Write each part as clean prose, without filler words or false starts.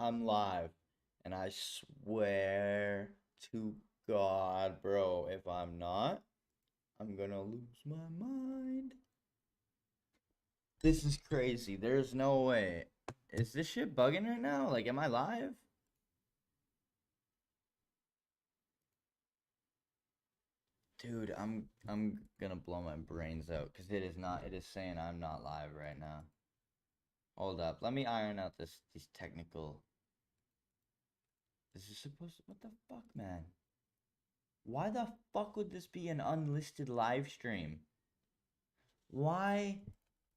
I'm live. And I swear to God, bro, if I'm not, I'm gonna lose my mind. This is crazy. There's no way. Is this shit bugging right now? Like, am I live? Dude, I'm gonna blow my brains out because it is not. It is saying I'm not live right now. Hold up. Let me iron out these technical. Is this supposed to? What the fuck, man? Why the fuck would this be an unlisted live stream? Why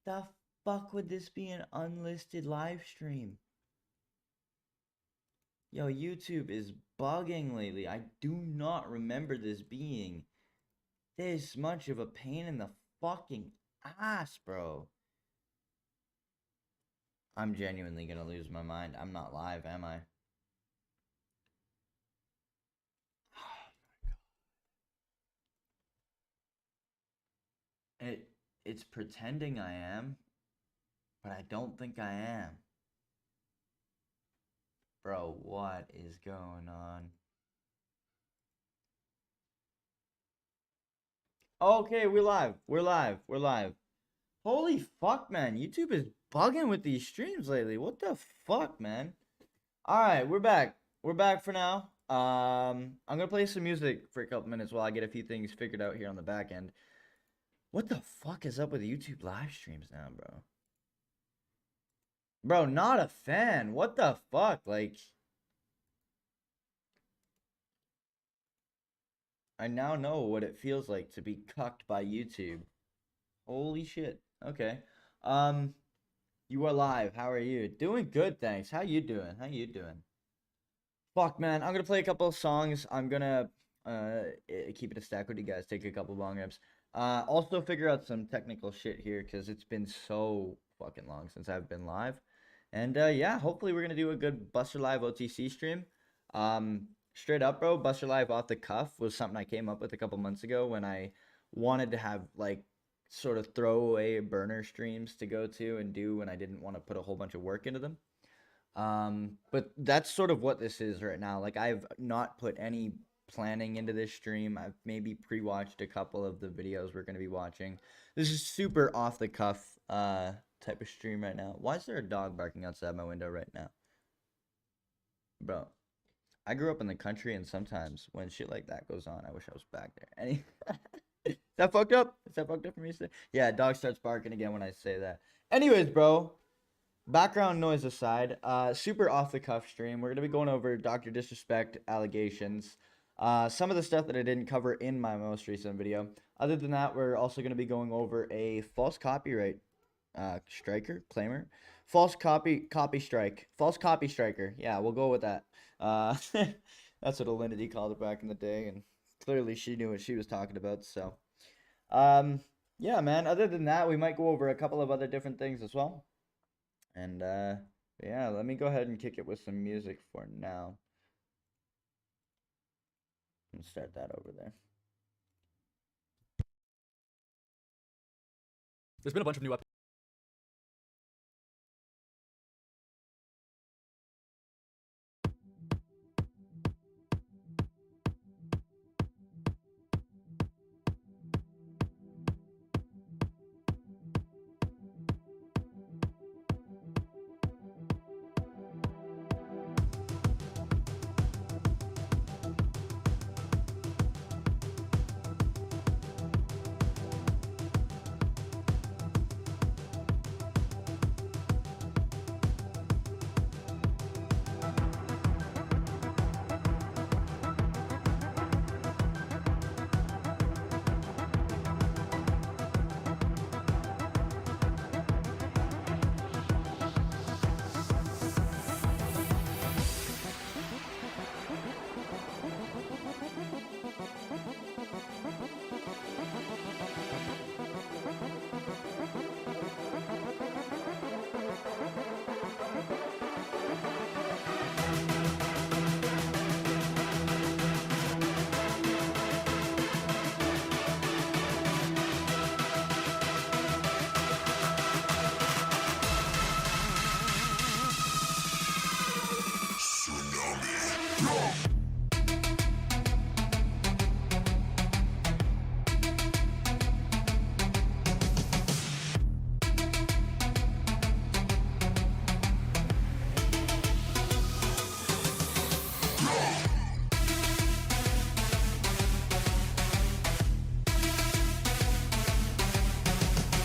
the fuck would this be an unlisted live stream? Yo, YouTube is bugging lately. I do not remember this being this much of a pain in the fucking ass, bro. I'm genuinely gonna lose my mind. I'm not live, am I? It's pretending I am, but I don't think I am. Bro, what is going on? Okay, we're live. We're live. We're live. Holy fuck, man. YouTube is bugging with these streams lately. What the fuck, man? Alright, we're back. We're back for now. I'm gonna play some music for a couple minutes while I get a few things figured out here on the back end. What the fuck is up with YouTube live streams now, bro? Bro, not a fan. What the fuck? Like, I now know what it feels like to be cucked by YouTube. Holy shit. Okay. You are live. How are you? Doing good, thanks. How you doing? How you doing? Fuck, man. I'm gonna play a couple of songs. I'm gonna keep it a stack with you guys. Take a couple long rips. Also figure out some technical shit here because it's been so fucking long since I've been live. And yeah, hopefully we're gonna do a good BusterLIVE OTC stream. Straight up, bro, BusterLIVE off the cuff was something I came up with a couple months ago when I wanted to have like sort of throwaway burner streams to go to and do when I didn't want to put a whole bunch of work into them. But that's sort of what this is right now. Like, I've not put any planning into this stream. I've maybe pre-watched a couple of the videos we're going to be watching. This is super off the cuff type of stream right now. Why is there a dog barking outside my window right now? Bro, I grew up in the country, and sometimes when shit like that goes on, I wish I was back there. Any Is that fucked up? Is that fucked up for me to say? Yeah, dog starts barking again when I say that. Anyways, bro, background noise aside, super off the cuff stream. We're gonna be going over Dr. Disrespect allegations. Some of the stuff that I didn't cover in my most recent video. Other than that, we're also gonna be going over a false copyright claimer. False copy strike. False copy striker. Yeah, we'll go with that. That's what Alinity called it back in the day, and clearly she knew what she was talking about. So, yeah, man. Other than that, we might go over a couple of other different things as well. And yeah, let me go ahead and kick it with some music for now. And start that over there. There's been a bunch of new updates.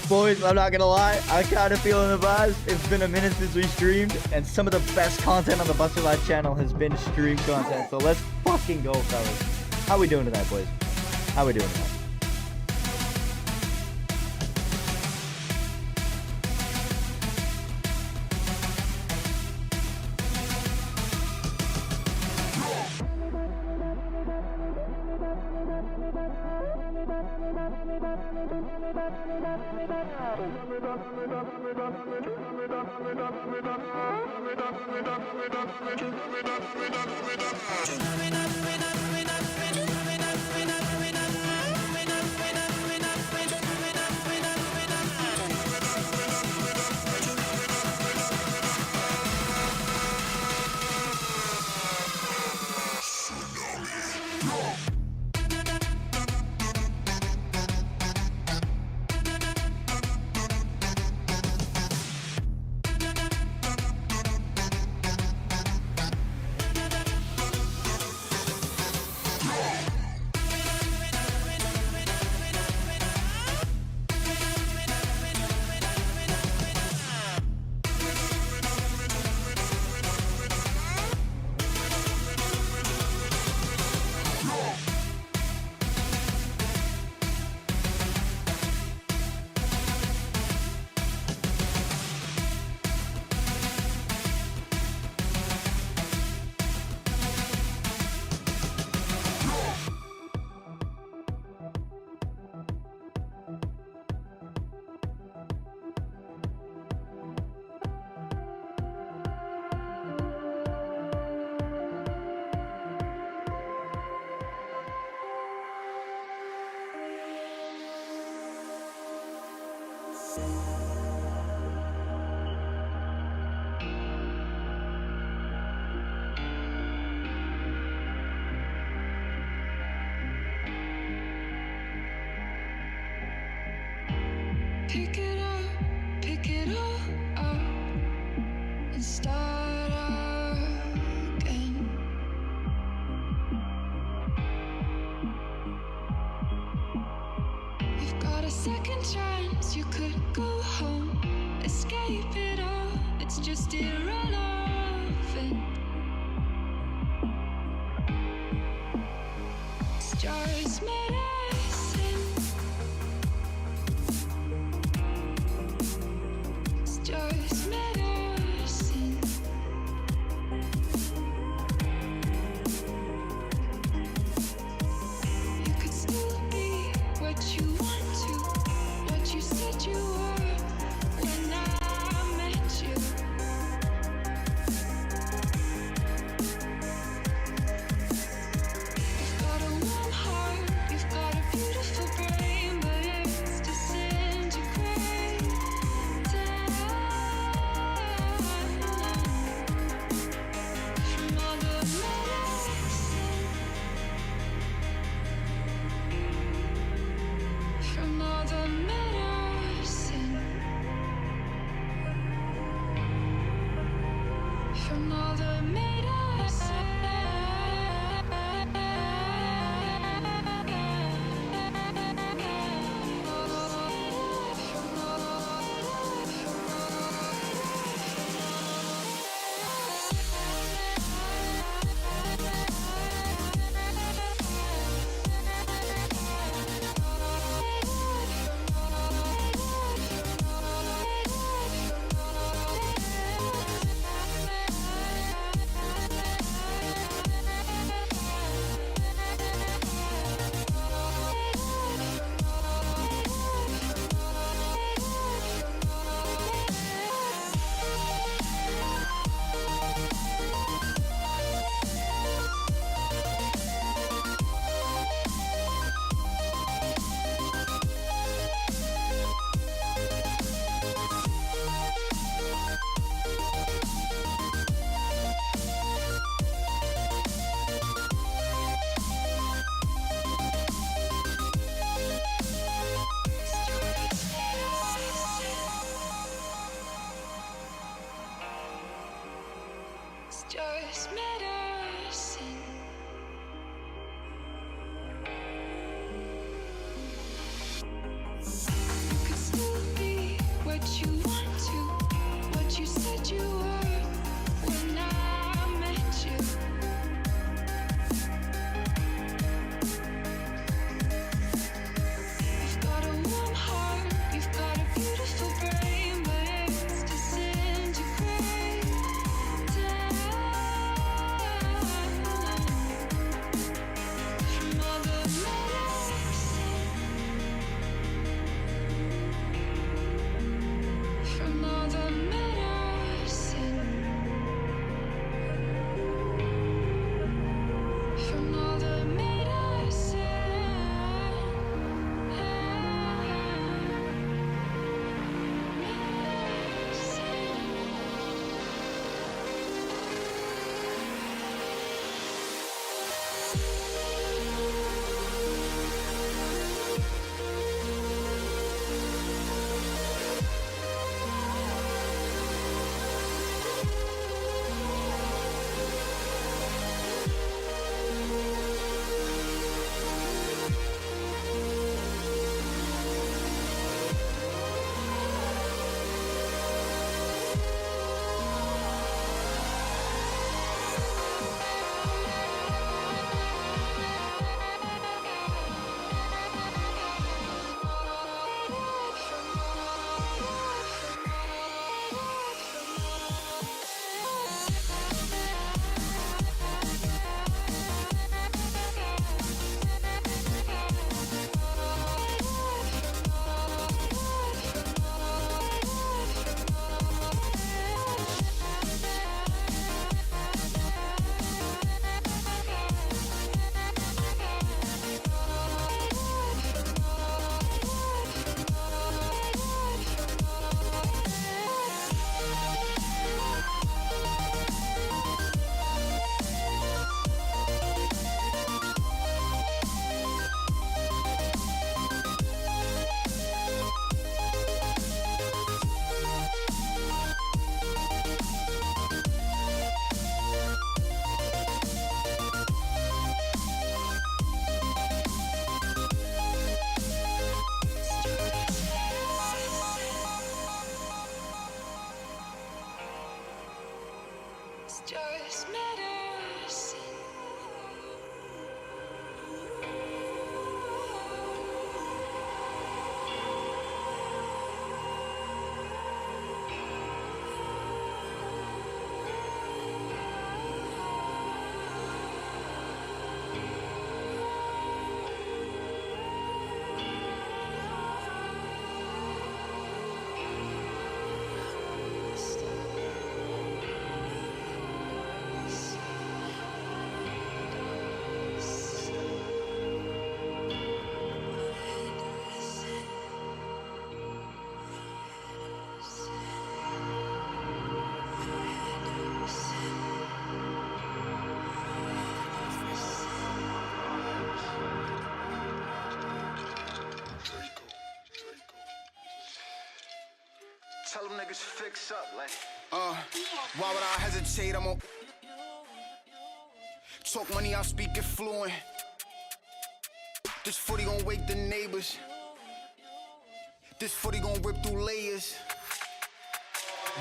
Boys, I'm not gonna lie, I'm kind of feeling the vibes. It's been a minute since we streamed, and some of the best content on the BusterLIVE channel has been stream content, so let's fucking go, fellas. How we doing tonight, boys? How we doing tonight? Pick it all up, and start again. You've got a second chance, you could go home, escape it all, it's just irrelevant. It's just medicine. It's just medicine. You could still be what you want to, what you said you were when I met you. just medicine. You could still be what you want to, what you said you were when I met you. You've got a warm heart, you've got a beautiful brain, but it's disintegrating. From all the medicine, from all the medicine, from all the medicine. It's just medicine. Tell them niggas fix up, like. Why would I hesitate? I'm on. Talk money, I speak it fluent. This footy gon' wake the neighbors. This footy gon' rip through layers.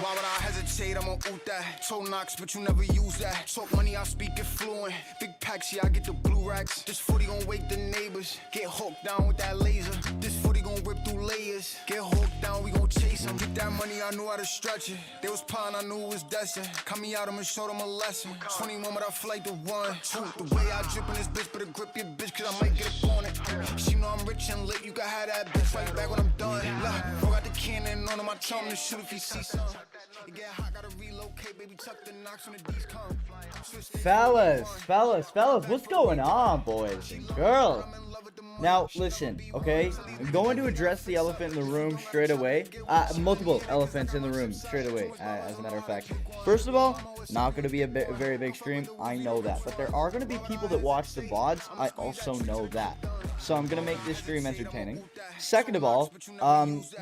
Why would I hesitate? I'm on oot that. Toe knocks, but you never use that. Talk money, I speak it fluent. Big packs, yeah, I get the blue racks. This footy gon' wake the neighbors. Get hooked down with that laser. This footy gon' rip through layers. Get hooked down, we gon' chase them. Get that money, I knew how to stretch it. They was pine, I knew it was destined. Cut me out, I'ma show them a lesson. 21, but I feel like the one. Two, the way I drip in this bitch, better grip your bitch, cause I might get up on it. She know I'm rich and lit, you can have that bitch right back when I'm done. Look, bro got the cannon on him, I tell him to shoot if he see something. It get hot, gotta relocate, baby, tuck the knocks when the D's come. Fellas, what's going on, boys and girls? Now, listen, okay? I'm going to address the elephant in the room straight away. Multiple elephants in the room straight away, as a matter of fact. First of all, not going to be a very big stream. I know that. But there are going to be people that watch the VODs. I also know that. So I'm gonna make this stream entertaining. Second of all,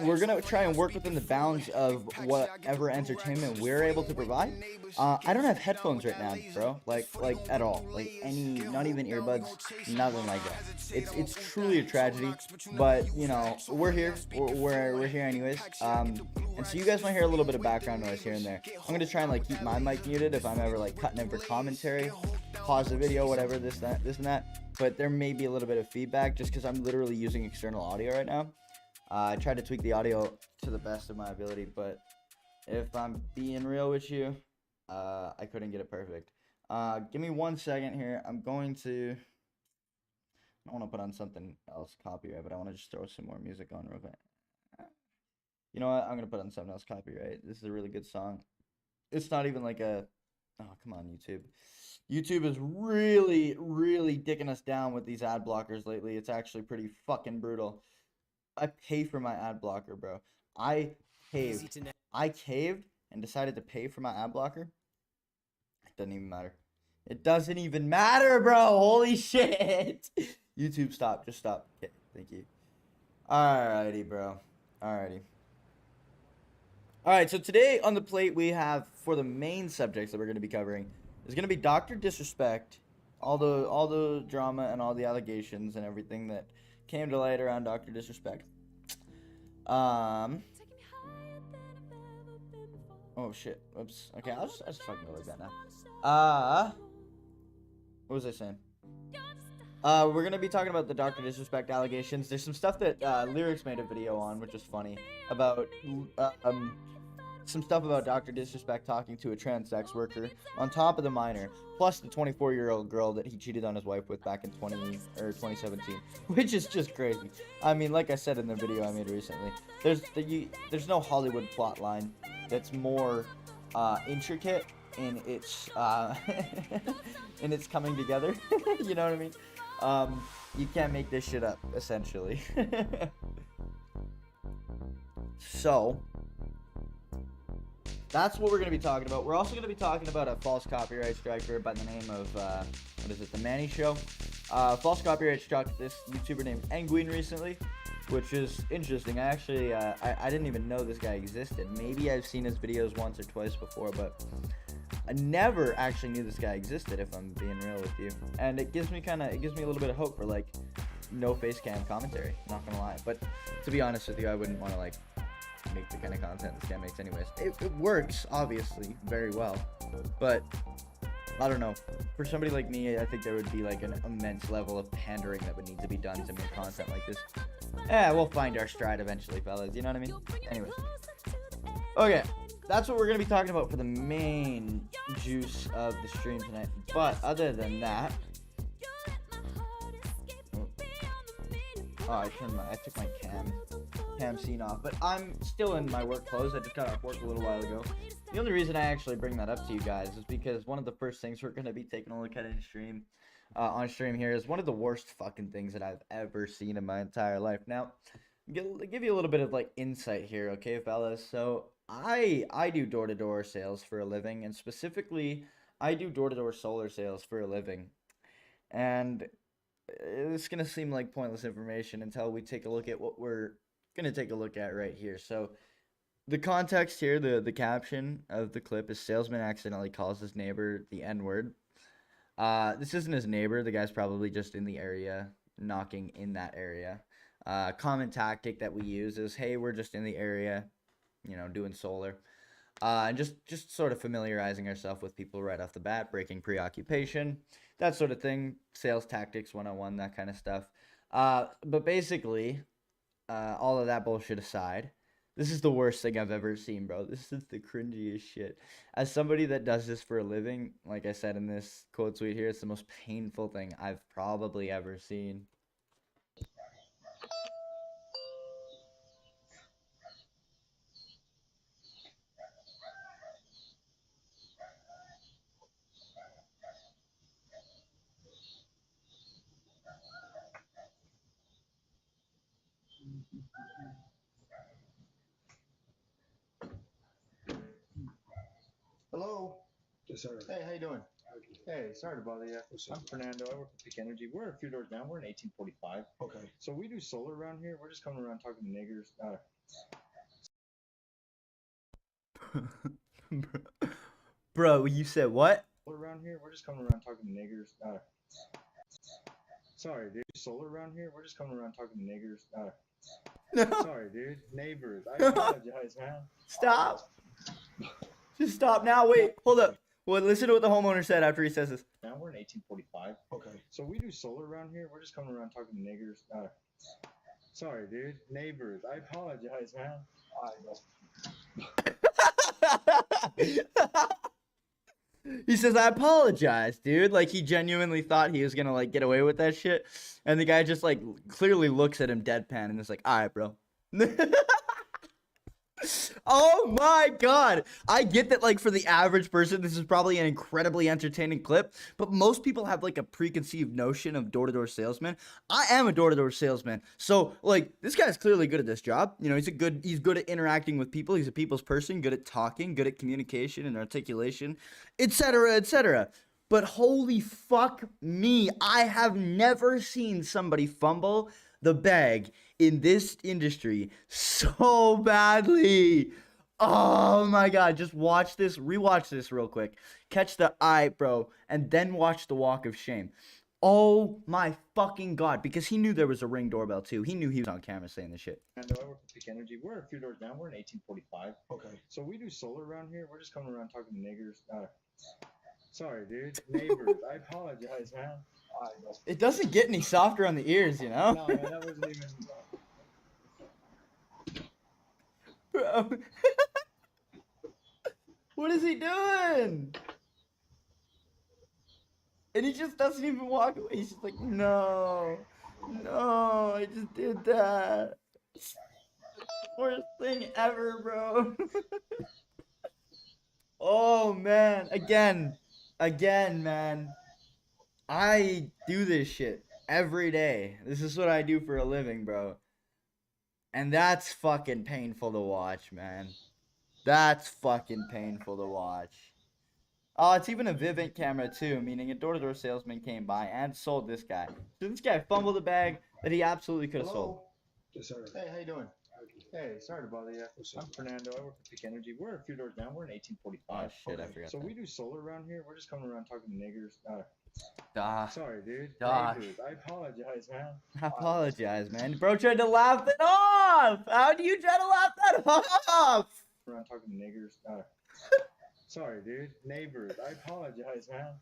we're gonna try and work within the bounds of whatever entertainment we're able to provide. I don't have headphones right now, bro. Like at all. Like not even earbuds, nothing like that. It's truly a tragedy, but you know we're here. We're here anyways. And so you guys might hear a little bit of background noise here and there. I'm gonna try and like keep my mic muted if I'm ever like cutting in for commentary. Pause the video, whatever, this and that. But there may be a little bit of feedback just because I'm literally using external audio right now. I tried to tweak the audio to the best of my ability, but if I'm being real with you, I couldn't get it perfect. Give me 1 second here. I'm going to... I want to put on something else copyright, but I want to just throw some more music on real quick. You know what? I'm going to put on something else copyright. This is a really good song. It's not even like a... Oh, come on, YouTube. YouTube is really, really dicking us down with these ad blockers lately. It's actually pretty fucking brutal. I pay for my ad blocker, bro. I caved and decided to pay for my ad blocker. It doesn't even matter. It doesn't even matter, bro. Holy shit. YouTube, stop. Just stop. Okay, thank you. Alrighty, bro. Alrighty. Alright, so today on the plate we have, for the main subjects that we're going to be covering, is going to be Dr. Disrespect, all the drama and all the allegations and everything that came to light around Dr. Disrespect. Oh shit. Oops. Okay, I'll just fucking go like that now. What was I saying? We're gonna be talking about the Dr. Disrespect allegations. There's some stuff that Lyrics made a video on, which is funny, about some stuff about Dr. Disrespect talking to a trans sex worker on top of the minor, plus the 24-year-old girl that he cheated on his wife with back in 2017, which is just crazy. I mean, like I said in the video I made recently, there's no Hollywood plot line that's more intricate in its in its coming together. You know what I mean? You can't make this shit up, essentially. So that's what we're going to be talking about. We're also going to be talking about a false copyright striker by the name of, what is it, the Mannii Show. False copyright struck this YouTuber named Enguin recently, which is interesting. I actually, I didn't even know this guy existed. Maybe I've seen his videos once or twice before, but I never actually knew this guy existed, if I'm being real with you. And it gives me a little bit of hope for, like, no face cam commentary, not gonna lie. But to be honest with you, I wouldn't want to, like, make the kind of content this guy makes anyways. It works, obviously, very well, but I don't know. For somebody like me, I think there would be like an immense level of pandering that would need to be done to make content like this. We'll find our stride eventually, fellas, you know what I mean? Anyways. Okay, that's what we're going to be talking about for the main juice of the stream tonight. But other than that... Oh, I took my cam scene off, but I'm still in my work clothes. I just got off work a little while ago. The only reason I actually bring that up to you guys is because one of the first things we're going to be taking a look at on stream here is one of the worst fucking things that I've ever seen in my entire life. Now, give you a little bit of like insight here, okay, fellas? So I do door-to-door sales for a living, and specifically, I do door-to-door solar sales for a living, and it's going to seem like pointless information until we take a look at what we're going to take a look at right here. So the context here, the caption of the clip is salesman accidentally calls his neighbor the N-word. This isn't his neighbor. The guy's probably just in the area, knocking in that area. Common tactic that we use is, hey, we're just in the area, you know, doing solar. And just sort of familiarizing ourselves with people right off the bat, breaking preoccupation, that sort of thing, sales tactics 101, that kind of stuff. But basically, all of that bullshit aside, this is the worst thing I've ever seen, bro. This is the cringiest shit. As somebody that does this for a living, like I said in this quote tweet here, it's the most painful thing I've probably ever seen. Hello. Yes, sir. Hey, how you doing? Hey, sorry to bother you. I'm Fernando. I work at Peak Energy. We're a few doors down. We're in 1845. Okay. So we do solar around here. We're just coming around talking to niggers. Bro, you said what? Around here, we're just coming around talking to niggers. Sorry, dude. Solar around here. We're just coming around talking to niggers. Sorry, dude. Neighbors. I apologize, man. Stop. Just stop now. Wait, hold up. Well, listen to what the homeowner said after he says this. Now we're in 1845. Okay. So we do solar around here. We're just coming around talking to niggers. Sorry, dude. Neighbors. I apologize, man. He says, I apologize, dude. Like, he genuinely thought he was gonna, like, get away with that shit. And the guy just, like, clearly looks at him deadpan and is like, alright, bro. Oh my god. I get that, like, for the average person, this is probably an incredibly entertaining clip, but most people have, like, a preconceived notion of door-to-door salesman. I am a door-to-door salesman, so, like, this guy's clearly good at this job. You know, he's good at interacting with people. He's a people's person, good at talking, good at communication and articulation, etc., etc. But holy fuck me, I have never seen somebody fumble the bag in this industry so badly. Oh my god, just watch this, rewatch this real quick. Catch the eye, bro, and then watch the walk of shame. Oh my fucking god, because he knew there was a Ring doorbell too. He knew he was on camera saying this shit. Fernando, I work at Peak Energy. We're a few doors down. We're in 1845. Okay. So we do solar around here. We're just coming around talking to niggers. Sorry, dude. Neighbors. I apologize, man. It doesn't get any softer on the ears, you know? No, man, that wasn't even. Bro. What is he doing? And he just doesn't even walk away. He's just like, no, I just did that. Worst thing ever, bro. Oh, man. Again, man. I do this shit every day. This is what I do for a living, bro. And that's fucking painful to watch, man. That's fucking painful to watch. Oh, it's even a Vivint camera too, meaning a door-to-door salesman came by and sold this guy. So this guy fumbled a bag that he absolutely could have sold. Yes, sir. Hey, how you doing? Hey, sorry to bother you. I'm Fernando. I work at Peak Energy. We're a few doors down. We're in 1845. Oh shit, I forgot So that. we do solar around here. We're just coming around talking to niggers. Ah, Sorry, dude. Gosh. Neighbors. I apologize, man. I apologize, man. Bro tried to laugh it off. How do you try to laugh that off? Around talking to niggers. Sorry, dude. Neighbors. I apologize, man.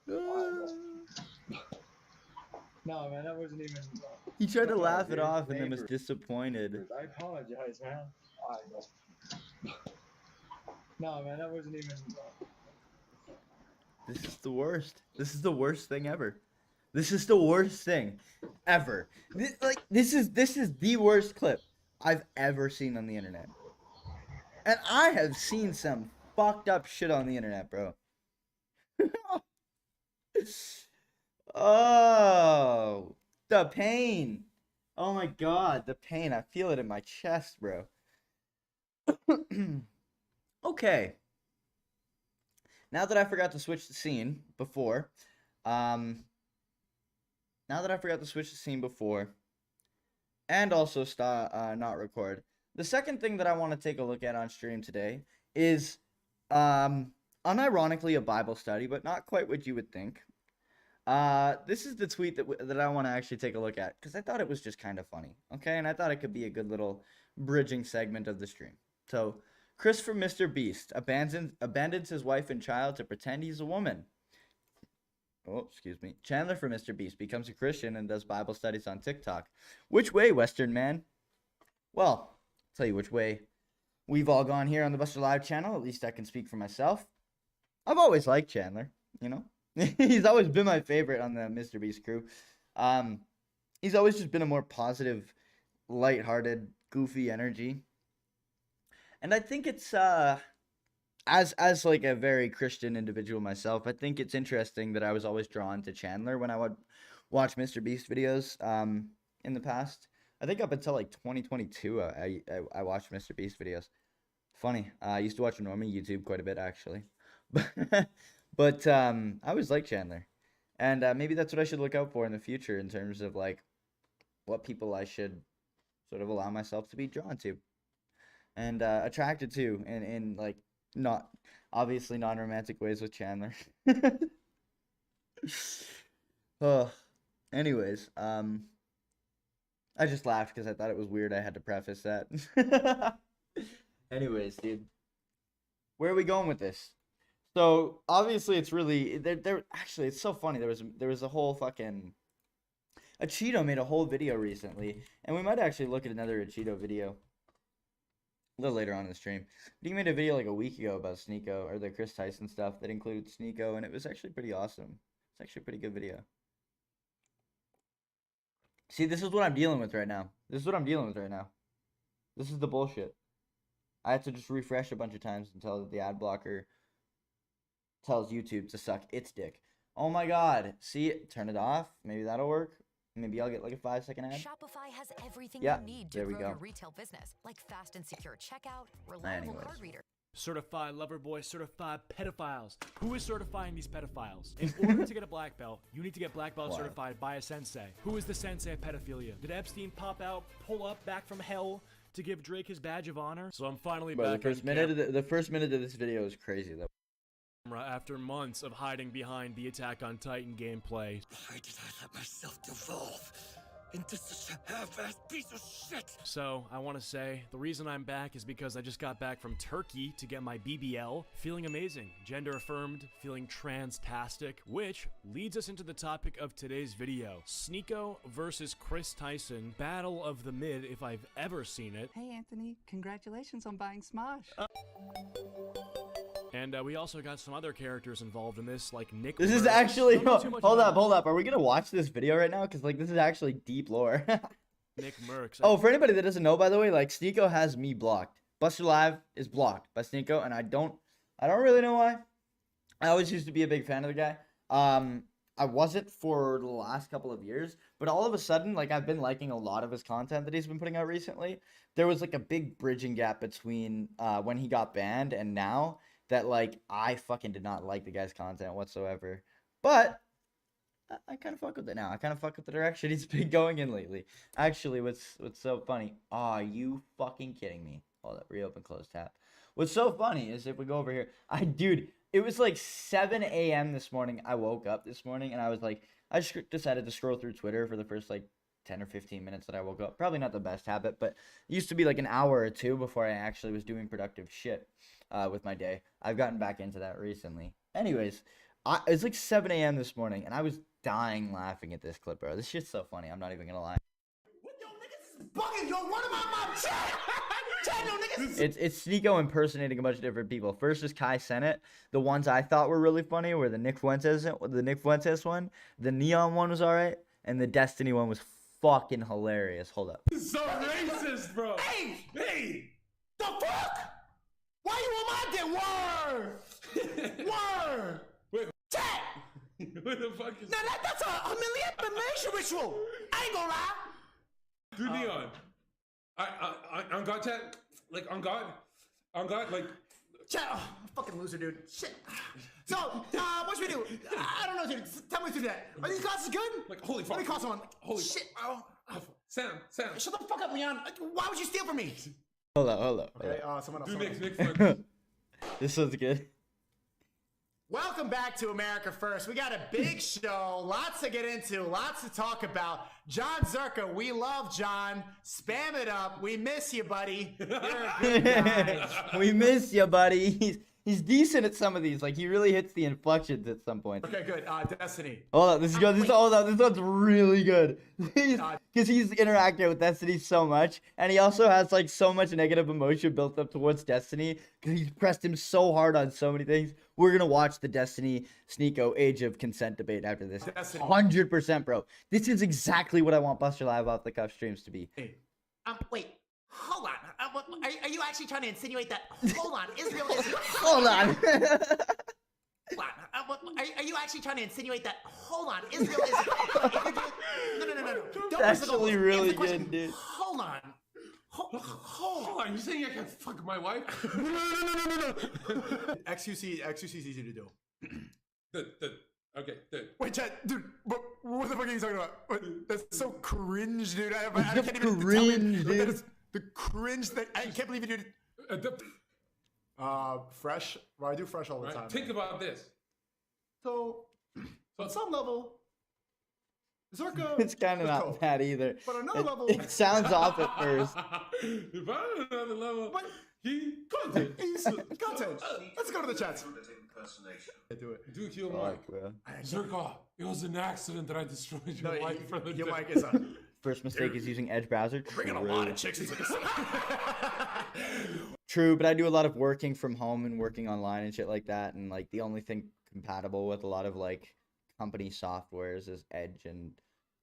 No, man, that wasn't even. He tried to Sorry, laugh it dude. off and then was Neighbors. disappointed. I apologize, man. No, man, that wasn't even. This is the worst. This is the worst thing ever. This is the worst thing ever. This is the worst clip I've ever seen on the internet. And I have seen some fucked up shit on the internet, bro. Oh, the pain. Oh my god, the pain. I feel it in my chest, bro. Okay. Now that I forgot to switch the scene before, and also not record, the second thing that I want to take a look at on stream today is, unironically a Bible study, but not quite what you would think. This is the tweet that I want to actually take a look at, because I thought it was just kind of funny, okay? And I thought it could be a good little bridging segment of the stream. So, Chris from Mr. Beast abandons his wife and child to pretend he's a woman. Oh, excuse me. Chandler from Mr. Beast becomes a Christian and does Bible studies on TikTok. Which way, Western man? Well, I'll tell you which way we've all gone here on the BusterLIVE channel. At least I can speak for myself. I've always liked Chandler, you know? He's always been my favorite on the Mr. Beast crew. He's always just been a more positive, lighthearted, goofy energy. And I think it's, as like a very Christian individual myself, I think it's interesting that I was always drawn to Chandler when I would watch Mr. Beast videos, in the past. I think up until like 2022, I watched Mr. Beast videos. Funny. I used to watch him on YouTube quite a bit, actually. But I always liked Chandler. And maybe that's what I should look out for in the future in terms of like what people I should sort of allow myself to be drawn to and attracted to, in like not obviously non-romantic ways with Chandler. Oh, anyways, I just laughed because I thought it was weird. I had to preface that. Anyways, dude, where are we going with this? So obviously, it's really there. Actually, it's so funny. There was a whole fucking Cheeto made a whole video recently, and we might actually look at another Cheeto video a little later on in the stream. But he made a video like a week ago about Sneeko or the Chris Tyson stuff that included Sneeko, and it was actually pretty awesome. It's actually a pretty good video. See, this is what I'm dealing with right now. This is what I'm dealing with right now. This is the bullshit. I have to just refresh a bunch of times until the ad blocker tells YouTube to suck its dick. Oh my god. See, turn it off. Maybe that'll work. Maybe I'll get like a 5-second ad. Shopify has everything Yeah, you need to there we grow go. your retail business, like fast and secure checkout, reliable Anyways. card reader. Certified lover boy, certified pedophiles. Who is certifying these pedophiles? In order to get a black belt, you need to get black belt Wow. certified by a sensei. Who is the sensei of pedophilia? Did Epstein pop out, pull up back from hell to give Drake his badge of honor? So I'm finally Bro, back the first on minute of the first minute of this video is crazy though. camera after months of hiding behind the Attack on Titan gameplay. Why did I let myself devolve into such a half-assed piece of shit? So, I want to say, the reason I'm back is because I just got back from Turkey to get my BBL, feeling amazing, gender affirmed, feeling trans-tastic, which leads us into the topic of today's video. Sneeko versus Chris Tyson, battle of the mid if I've ever seen it. Hey Anthony, congratulations on buying Smosh. And we also got some other characters involved in this, like Nick. This is Merckx. actually Don't know too much hold about up. Are we gonna watch this video right now? Cause like this is actually deep lore. Nick Merckx. Oh, for anybody that doesn't know, by the way, like Sneeko has me blocked. BusterLIVE is blocked by Sneeko, and I don't really know why. I always used to be a big fan of the guy. I wasn't for the last couple of years, but all of a sudden, like I've been liking a lot of his content that he's been putting out recently. There was like a big bridging gap between when he got banned and now that like I fucking did not like the guy's content whatsoever. But I kind of fuck with it now. I kind of fuck with the direction he's been going in lately. Actually, what's so funny? Are you fucking kidding me? Hold up, reopen, close tab. What's so funny is if we go over here, dude, it was like 7 a.m. this morning. I woke up this morning and I was like, I just decided to scroll through Twitter for the first like 10 or 15 minutes that I woke up. Probably not the best habit, but it used to be like an hour or two before I actually was doing productive shit with my day. I've gotten back into that recently. Anyways, it's like 7 a.m. this morning and I was dying laughing at this clip, bro. This shit's so funny. I'm not even gonna lie. What yo niggas is bugging, yo, what am I my chat? Chat, yo niggas. It's Sneeko impersonating a bunch of different people. First is Kai Cenat. The ones I thought were really funny were the Nick Fuentes one, the Neon one was alright, and the Destiny one was fucking hilarious. Hold up. So racist, bro. Hey, the fuck? Why you on my dick? Word. Wait, Chat. what the fuck is Now that's a humiliation ritual. I ain't gonna lie. do Neon? On God, chat, like on God, like Chat, oh, fucking loser, dude. Shit. So, what should we do? I don't know, dude. Tell me to do that. Are these glasses good? holy fuck. Let me cost one. Holy shit. Oh, Sam. Shut the fuck up, Leon. Why would you steal from me? Hold up. Okay, someone else. Do someone else. Nick's fun. This one's good. Welcome back to America First. We got a big show, lots to get into, lots to talk about. John Zerka, we love John. Spam it up. We miss you, buddy. You're a good guy. We miss you, buddy. He's decent at some of these. Like he really hits the inflections at some points. Okay, good. Destiny. Hold up, this is good. This one's really good. Because he's interacting with Destiny so much, and he also has like so much negative emotion built up towards Destiny because he's pressed him so hard on so many things. We're gonna watch the Destiny Sneeko Age of Consent debate after this. Destiny. 100%, bro. This is exactly what I want BusterLIVE off the cuff streams to be. Wait. Hold on. Are you actually trying to insinuate that? Hold on. Israel is. Hold on. Hold on. Are you actually trying to insinuate that? Hold on. Israel is. No. Don't That's push the actually goalpost. really Answer the good, question. dude. Hold on. Hold on, you saying I can fuck my wife? XQC is easy to do. The Okay, dude. Wait, Chad, dude, what the fuck are you talking about? What, that's so cringe, dude. I It's can't the even tell me cringe, like, that dude. is the cringe thing. I can't believe you did. Fresh. Well, I do fresh all the time. Think about this. So, on some level, Zerka. It's kind of is not cold. bad either. But on another level, It sounds off at first. If I'm on another level, But he content. he's content. Let's go to the chats. Do it. Dude, your Fuck, mic. bro. Zerka, it was an accident that I destroyed your No, mic for the your day. mic is on. First mistake is using Edge browser. Bringing a lot of chicks into this. True, but I do a lot of working from home and working online and shit like that, and like the only thing compatible with a lot of like company softwares is Edge and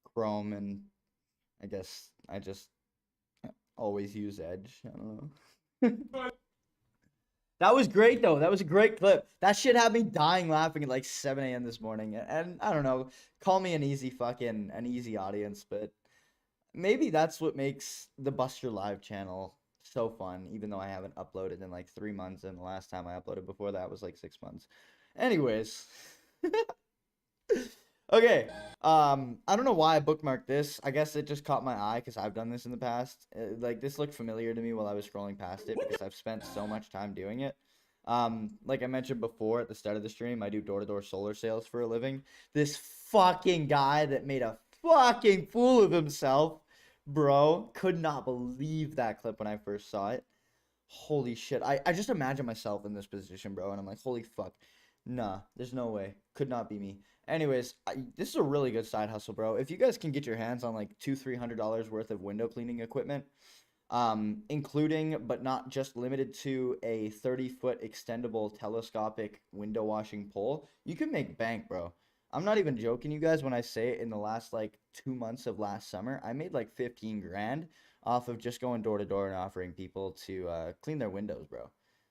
Chrome, and I guess I just always use Edge. I don't know. That was great though. That was a great clip. That shit had me dying laughing at like 7 a.m. this morning. And I don't know, call me an easy audience, but maybe that's what makes the BusterLIVE channel so fun, even though I haven't uploaded in like 3 months, and the last time I uploaded before that was like 6 months. Anyways. Okay. I don't know why I bookmarked this. I guess it just caught my eye because I've done this in the past. Like this looked familiar to me while I was scrolling past it because I've spent so much time doing it. Like I mentioned before at the start of the stream, I do door-to-door solar sales for a living. This fucking guy that made a fucking fool of himself, bro, could not believe that clip when I first saw it. Holy shit. I just imagine myself in this position, bro, and I'm like, holy fuck. Nah, there's no way. Could not be me. Anyways, this is a really good side hustle, bro. If you guys can get your hands on like $200-300 worth of window cleaning equipment, including but not just limited to a 30-foot extendable telescopic window washing pole, you can make bank, bro. I'm not even joking, you guys, when I say it. In the last like 2 months of last summer, I made like 15 grand off of just going door to door and offering people to clean their windows, bro.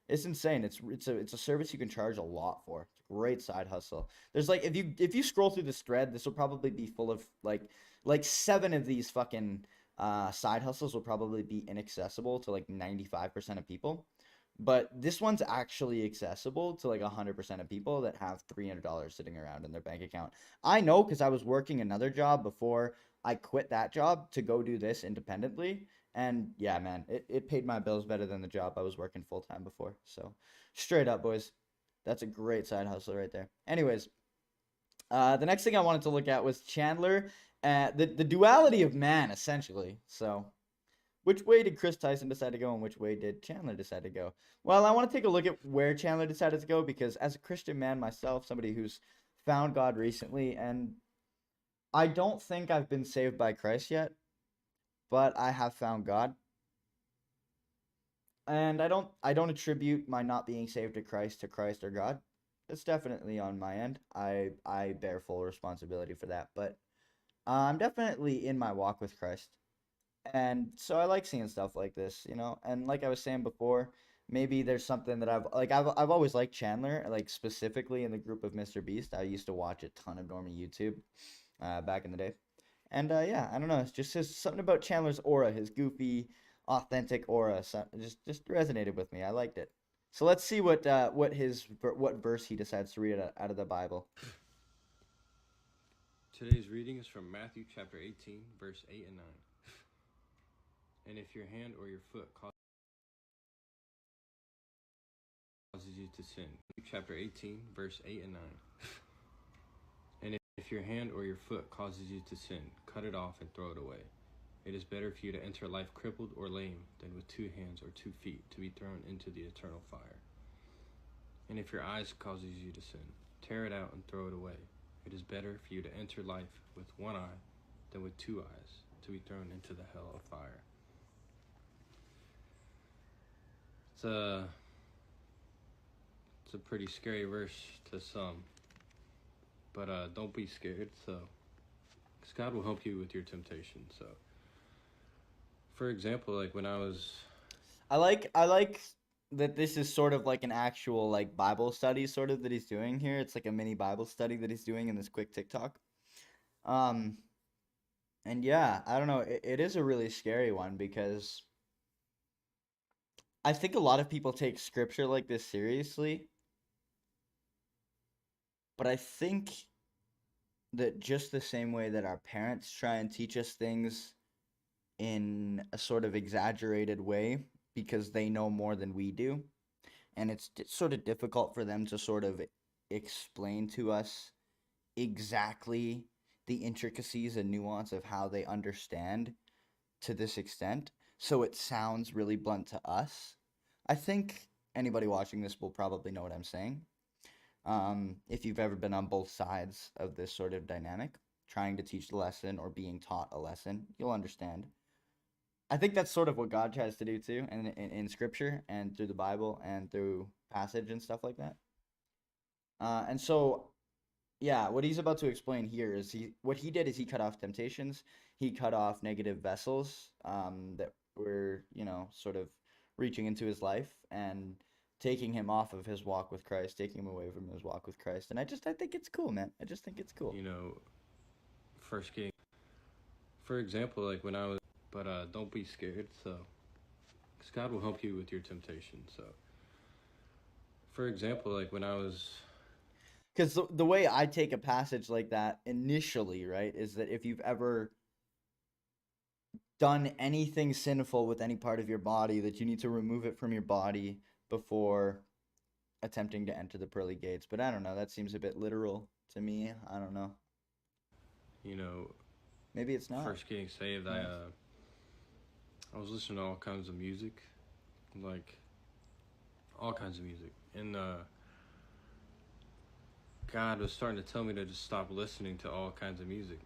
It's insane. It's a service you can charge a lot for. It's a great side hustle. There's like if you scroll through this thread, this will probably be full of like 7 of these fucking side hustles will probably be inaccessible to like 95% of people. But this one's actually accessible to like 100% of people that have $300 sitting around in their bank account. I know because I was working another job before I quit that job to go do this independently. And yeah, man, it paid my bills better than the job I was working full-time before. So straight up, boys, that's a great side hustle right there. Anyways, the next thing I wanted to look at was Chandler, the duality of man, essentially. So which way did Chris Tyson decide to go, and which way did Chandler decide to go? Well, I want to take a look at where Chandler decided to go, because as a Christian man myself, somebody who's found God recently, and I don't think I've been saved by Christ yet, but I have found God. And I don't attribute my not being saved to Christ or God. It's definitely on my end. I bear full responsibility for that, but I'm definitely in my walk with Christ. And so I like seeing stuff like this, you know. And like I was saying before, maybe there's something that I've always liked Chandler, like specifically in the group of Mr. Beast. I used to watch a ton of Normie YouTube back in the day. And yeah, I don't know. It's just something about Chandler's aura, his goofy, authentic aura, just resonated with me. I liked it. So let's see what verse he decides to read out of the Bible. Today's reading is from Matthew chapter 18, verse 8 and 9. And if your hand or your foot causes you to sin. Chapter 18, verse 8 and 9. And if your hand or your foot causes you to sin, cut it off and throw it away. It is better for you to enter life crippled or lame than with 2 hands or 2 feet to be thrown into the eternal fire. And if your eyes causes you to sin, tear it out and throw it away. It is better for you to enter life with 1 eye than with 2 eyes to be thrown into the hell of fire. It's a pretty scary verse to some, but don't be scared. So, because God will help you with your temptation. So, for example, like when I like that this is sort of like an actual like Bible study sort of that he's doing here. It's like a mini Bible study that he's doing in this quick TikTok. And yeah, I don't know. It is a really scary one because I think a lot of people take scripture like this seriously, but I think that just the same way that our parents try and teach us things in a sort of exaggerated way because they know more than we do, and it's sort of difficult for them to sort of explain to us exactly the intricacies and nuance of how they understand to this extent, so it sounds really blunt to us. I think anybody watching this will probably know what I'm saying. If you've ever been on both sides of this sort of dynamic, trying to teach the lesson or being taught a lesson, you'll understand. I think that's sort of what God tries to do too, and in Scripture and through the Bible and through passage and stuff like that. And so, yeah, what he's about to explain here is what he did is he cut off temptations, he cut off negative vessels that were, sort of reaching into his life and taking him off of his walk with Christ, taking him away from his walk with Christ. And I think it's cool, man. I just think it's cool. First getting, for example, like when I was, but don't be scared. So, because God will help you with your temptation. So, for example, like when I was. Because the way I take a passage like that initially, right, is that if you've ever done anything sinful with any part of your body, that you need to remove it from your body before attempting to enter the pearly gates. But I don't know. That seems a bit literal to me. I don't know. Maybe it's not. First getting saved, nice. I was listening to all kinds of music, like all kinds of music, and God was starting to tell me to just stop listening to all kinds of music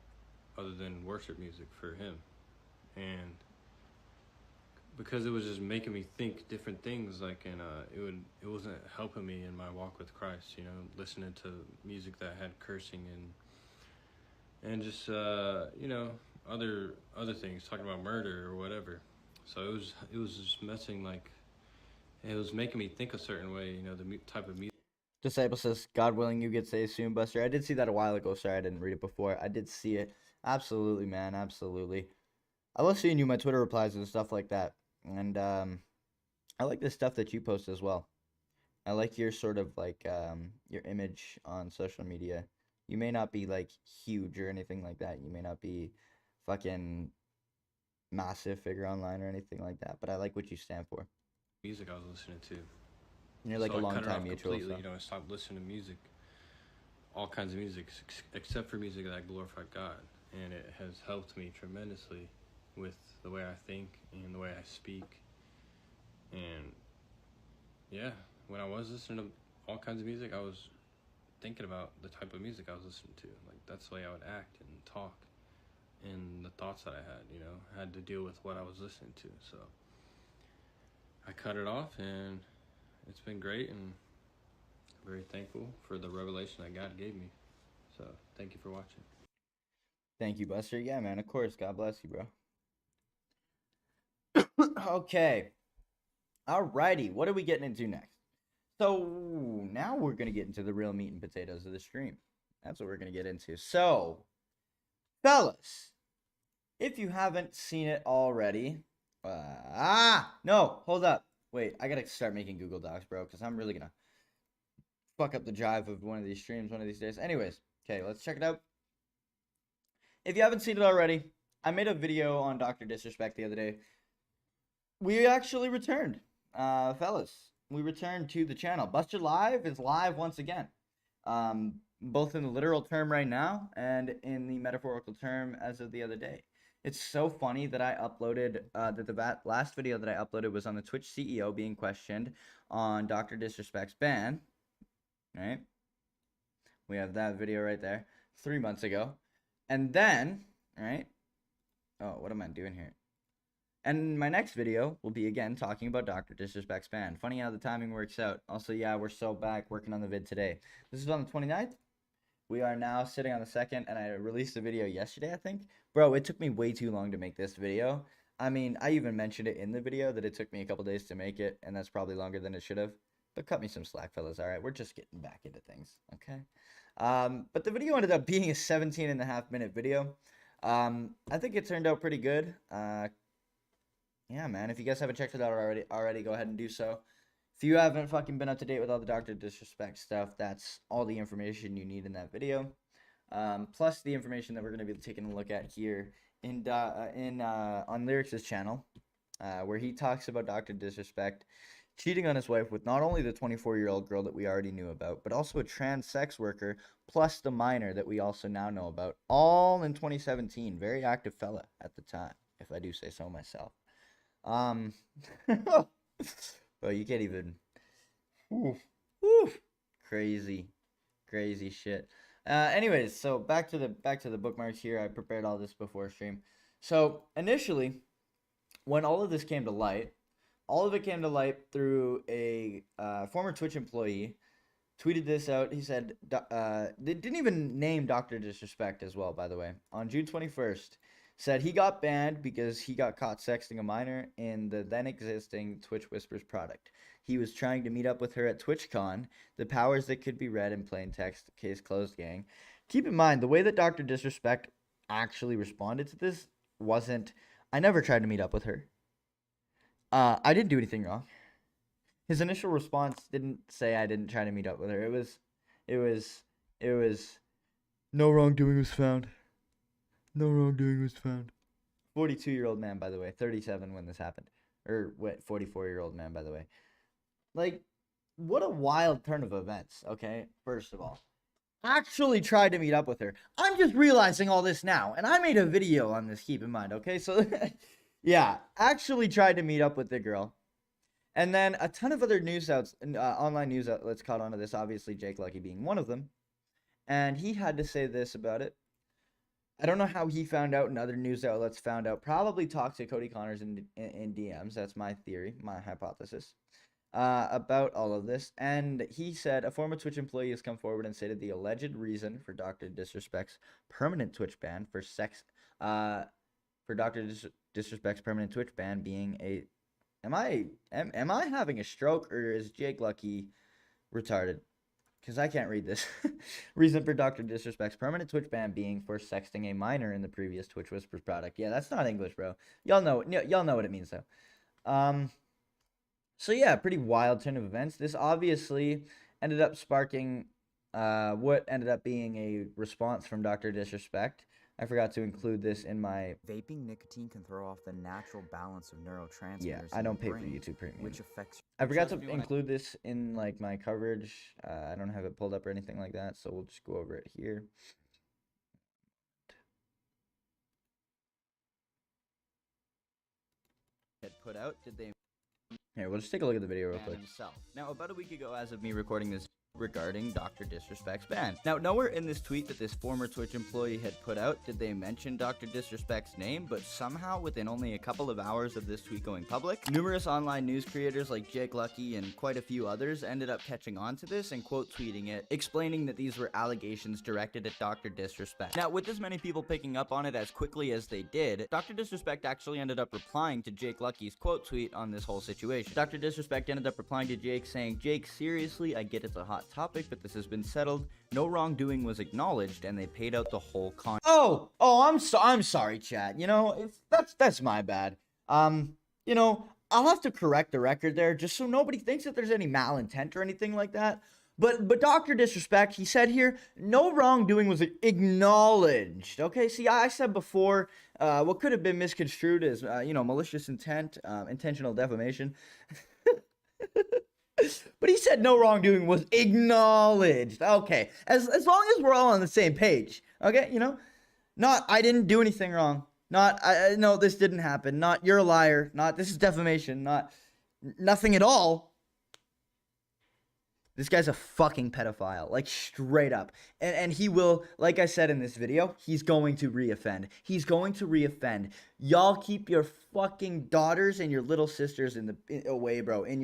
other than worship music for him. And because it was just making me think different things, like, and it wasn't helping me in my walk with Christ, listening to music that had cursing and just other things, talking about murder or whatever. So it was just messing, like, it was making me think a certain way, the type of music. Disciple says, God willing, you get saved soon, Buster. I did see that a while ago. Sorry, I didn't read it before. I did see it. Absolutely, man. Absolutely. I love seeing you my Twitter replies and stuff like that. And I like the stuff that you post as well. I like your sort of like your image on social media. You may not be like huge or anything like that. You may not be fucking massive figure online or anything like that. But I like what you stand for. Music I was listening to. And you're like a long time mutual. I stopped listening to music, all kinds of music, except for music that glorified God, and it has helped me tremendously with the way I think and the way I speak. And yeah, when I was listening to all kinds of music, I was thinking about the type of music I was listening to. Like, that's the way I would act and talk, and the thoughts that I had. I had to deal with what I was listening to. So I cut it off, and it's been great, and I'm very thankful for the revelation that God gave me. So, thank you for watching. Thank you, Buster. Yeah, man, of course. God bless you, bro. Okay. Alrighty, what are we getting into next? So, now we're going to get into the real meat and potatoes of the stream. That's what we're going to get into. So, fellas, if you haven't seen it already... no, hold up. Wait, I gotta start making Google Docs, bro, because I'm really gonna fuck up the drive of one of these streams one of these days. Anyways, okay, let's check it out. If you haven't seen it already, I made a video on Dr. Disrespect the other day. We actually returned, fellas. We returned to the channel. BusterLIVE is live once again, both in the literal term right now and in the metaphorical term as of the other day. It's so funny that I uploaded, that the last video that I uploaded was on the Twitch CEO being questioned on Dr. Disrespect's ban, right? We have that video right there, 3 months ago. And then, right? Oh, what am I doing here? And my next video will be, again, talking about Dr. Disrespect's ban. Funny how the timing works out. Also, yeah, we're so back working on the vid today. This is on the 29th. We are now sitting on the 2nd, and I released a video yesterday, I think. Bro, it took me way too long to make this video. I mean, I even mentioned it in the video that it took me a couple days to make it, and that's probably longer than it should have. But cut me some slack, fellas, all right? We're just getting back into things, okay? But the video ended up being a 17.5-minute video. I think it turned out pretty good. Yeah, man, if you guys haven't checked it out already, go ahead and do so. If you haven't fucking been up to date with all the Dr. Disrespect stuff, that's all the information you need in that video. plus the information that we're going to be taking a look at here on Lyrics' channel, where he talks about Dr. Disrespect cheating on his wife with not only the 24-year-old girl that we already knew about, but also a trans sex worker, plus the minor that we also now know about, all in 2017. Very active fella at the time, if I do say so myself. Well, you can't even. Crazy shit. Anyways, so back to the bookmarks here. I prepared all this before stream. So initially, when all of this came to light, all of it came to light through a former Twitch employee tweeted this out. He said, they didn't even name Dr. Disrespect as well, by the way. On June 21st, said he got banned because he got caught sexting a minor in the then existing Twitch Whispers product. He was trying to meet up with her at TwitchCon. The powers that could be read in plain text, case closed, gang. Keep in mind, the way that Dr. Disrespect actually responded to this wasn't, I never tried to meet up with her. I didn't do anything wrong. His initial response didn't say I didn't try to meet up with her. It was no wrongdoing was found. No wrongdoing was found. 42-year-old man, by the way. 37 when this happened. Or what? 44-year-old man, by the way. Like, what a wild turn of events, okay? First of all. Actually tried to meet up with her. I'm just realizing all this now. And I made a video on this, keep in mind, okay? So, yeah. Actually tried to meet up with the girl. And then a ton of other news outlets, online news outlets caught on to this. Obviously, Jake Lucky being one of them. And he had to say this about it. I don't know how he found out and other news outlets found out. Probably talked to Cody Connors in DMs. That's my theory, my hypothesis, about all of this. And he said a former Twitch employee has come forward and stated the alleged reason for Dr. Disrespect's permanent Twitch ban Disrespect's permanent Twitch ban being a. Am I having a stroke, or is Jake Lucky retarded? Because I can't read this. Reason for Dr. Disrespect's permanent Twitch ban being for sexting a minor in the previous Twitch Whispers product. Yeah, that's not English, bro. Y'all know what it means, though. So yeah, pretty wild turn of events. This obviously ended up sparking what ended up being a response from Dr. Disrespect. I forgot to include this in my... Vaping nicotine can throw off the natural balance of neurotransmitters. Yeah, I don't pay for brain, YouTube Premium. which affects... I forgot to include this in like my coverage. I don't have it pulled up or anything like that, so we'll just go over it here. Had put out, did they... Here, we'll just take a look at the video real quick. Himself. Now, about a week ago, as of me recording this, regarding Dr. Disrespect's ban. Now, nowhere in this tweet that this former Twitch employee had put out did they mention Dr. Disrespect's name, but somehow within only a couple of hours of this tweet going public, numerous online news creators like Jake Lucky and quite a few others ended up catching on to this and quote tweeting it, explaining that these were allegations directed at Dr. Disrespect. Now, with this many people picking up on it as quickly as they did, Dr. Disrespect actually ended up replying to Jake Lucky's quote tweet on this whole situation. Dr. Disrespect ended up replying to Jake saying, "Jake, seriously, I get it's a hot topic, but this has been settled. No wrongdoing was acknowledged, and they paid out the whole con." I'm sorry, chat. You know, that's my bad. You know, I'll have to correct the record there, just so nobody thinks that there's any malintent or anything like that. But Dr. Disrespect, he said here, no wrongdoing was acknowledged. Okay, see, I said before, what could have been misconstrued as, you know, malicious intent, intentional defamation. But he said no wrongdoing was acknowledged. Okay, as long as we're all on the same page. Okay, you know, not I didn't do anything wrong. Not no, this didn't happen. Not you're a liar. Not this is defamation. Not nothing at all. This guy's a fucking pedophile, like straight up. And he will, like I said in this video, he's going to reoffend. He's going to reoffend. Y'all keep your fucking daughters and your little sisters away, bro. In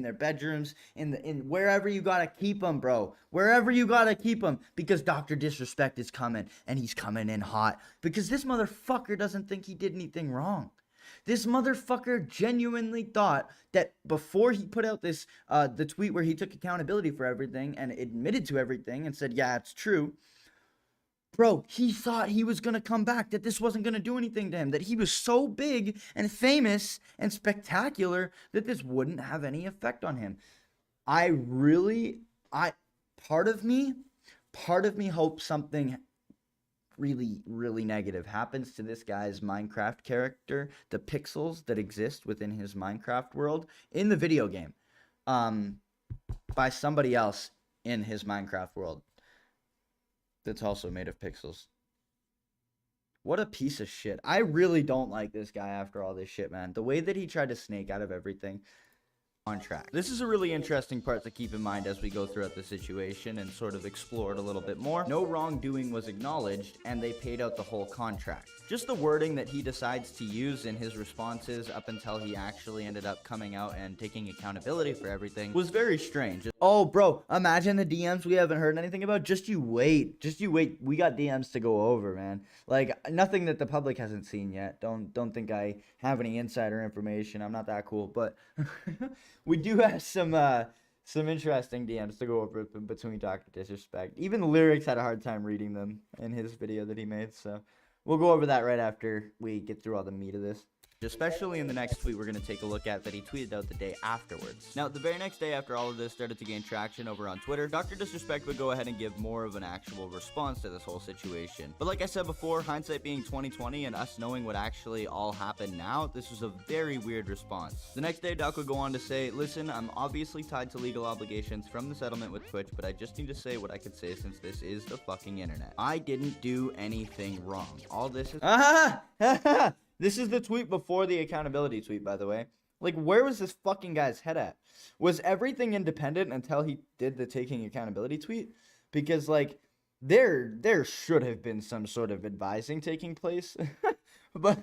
their bedrooms, in wherever you gotta keep them, bro. Wherever you gotta keep them, because Dr. Disrespect is coming, and he's coming in hot. Because this motherfucker doesn't think he did anything wrong. This motherfucker genuinely thought that before he put out this, the tweet where he took accountability for everything and admitted to everything and said, yeah, it's true. Bro, he thought he was going to come back, that this wasn't going to do anything to him, that he was so big and famous and spectacular that this wouldn't have any effect on him. Part of me part of me hopes something really, really negative happens to this guy's Minecraft character, the pixels that exist within his Minecraft world in the video game, by somebody else in his Minecraft world that's also made of pixels. What a piece of shit. I really don't like this guy after all this shit, man. The way that he tried to snake out of everything. On track. This is a really interesting part to keep in mind as we go throughout the situation and sort of explore it a little bit more. No wrongdoing was acknowledged, and they paid out the whole contract. Just the wording that he decides to use in his responses up until he actually ended up coming out and taking accountability for everything was very strange. Oh, bro, imagine the DMs we haven't heard anything about. Just you wait. Just you wait. We got DMs to go over, man. Like, nothing that the public hasn't seen yet. Don't think I have any insider information. I'm not that cool, but we do have some interesting DMs to go over between Dr. Disrespect. Even the lyrics had a hard time reading them in his video that he made, so we'll go over that right after we get through all the meat of this. Especially in the next tweet we're going to take a look at that he tweeted out the day afterwards. Now, the very next day after all of this started to gain traction over on Twitter, Dr. Disrespect would go ahead and give more of an actual response to this whole situation. But like I said before, hindsight being 2020 and us knowing what actually all happened now, this was a very weird response. The next day, Doc would go on to say, "Listen, I'm obviously tied to legal obligations from the settlement with Twitch, but I just need to say what I could say since this is the fucking internet. I didn't do anything wrong. All this is..." This is the tweet before the accountability tweet, by the way. Like, where was this fucking guy's head at? Was everything independent until he did the taking accountability tweet? Because, like, there should have been some sort of advising taking place. But,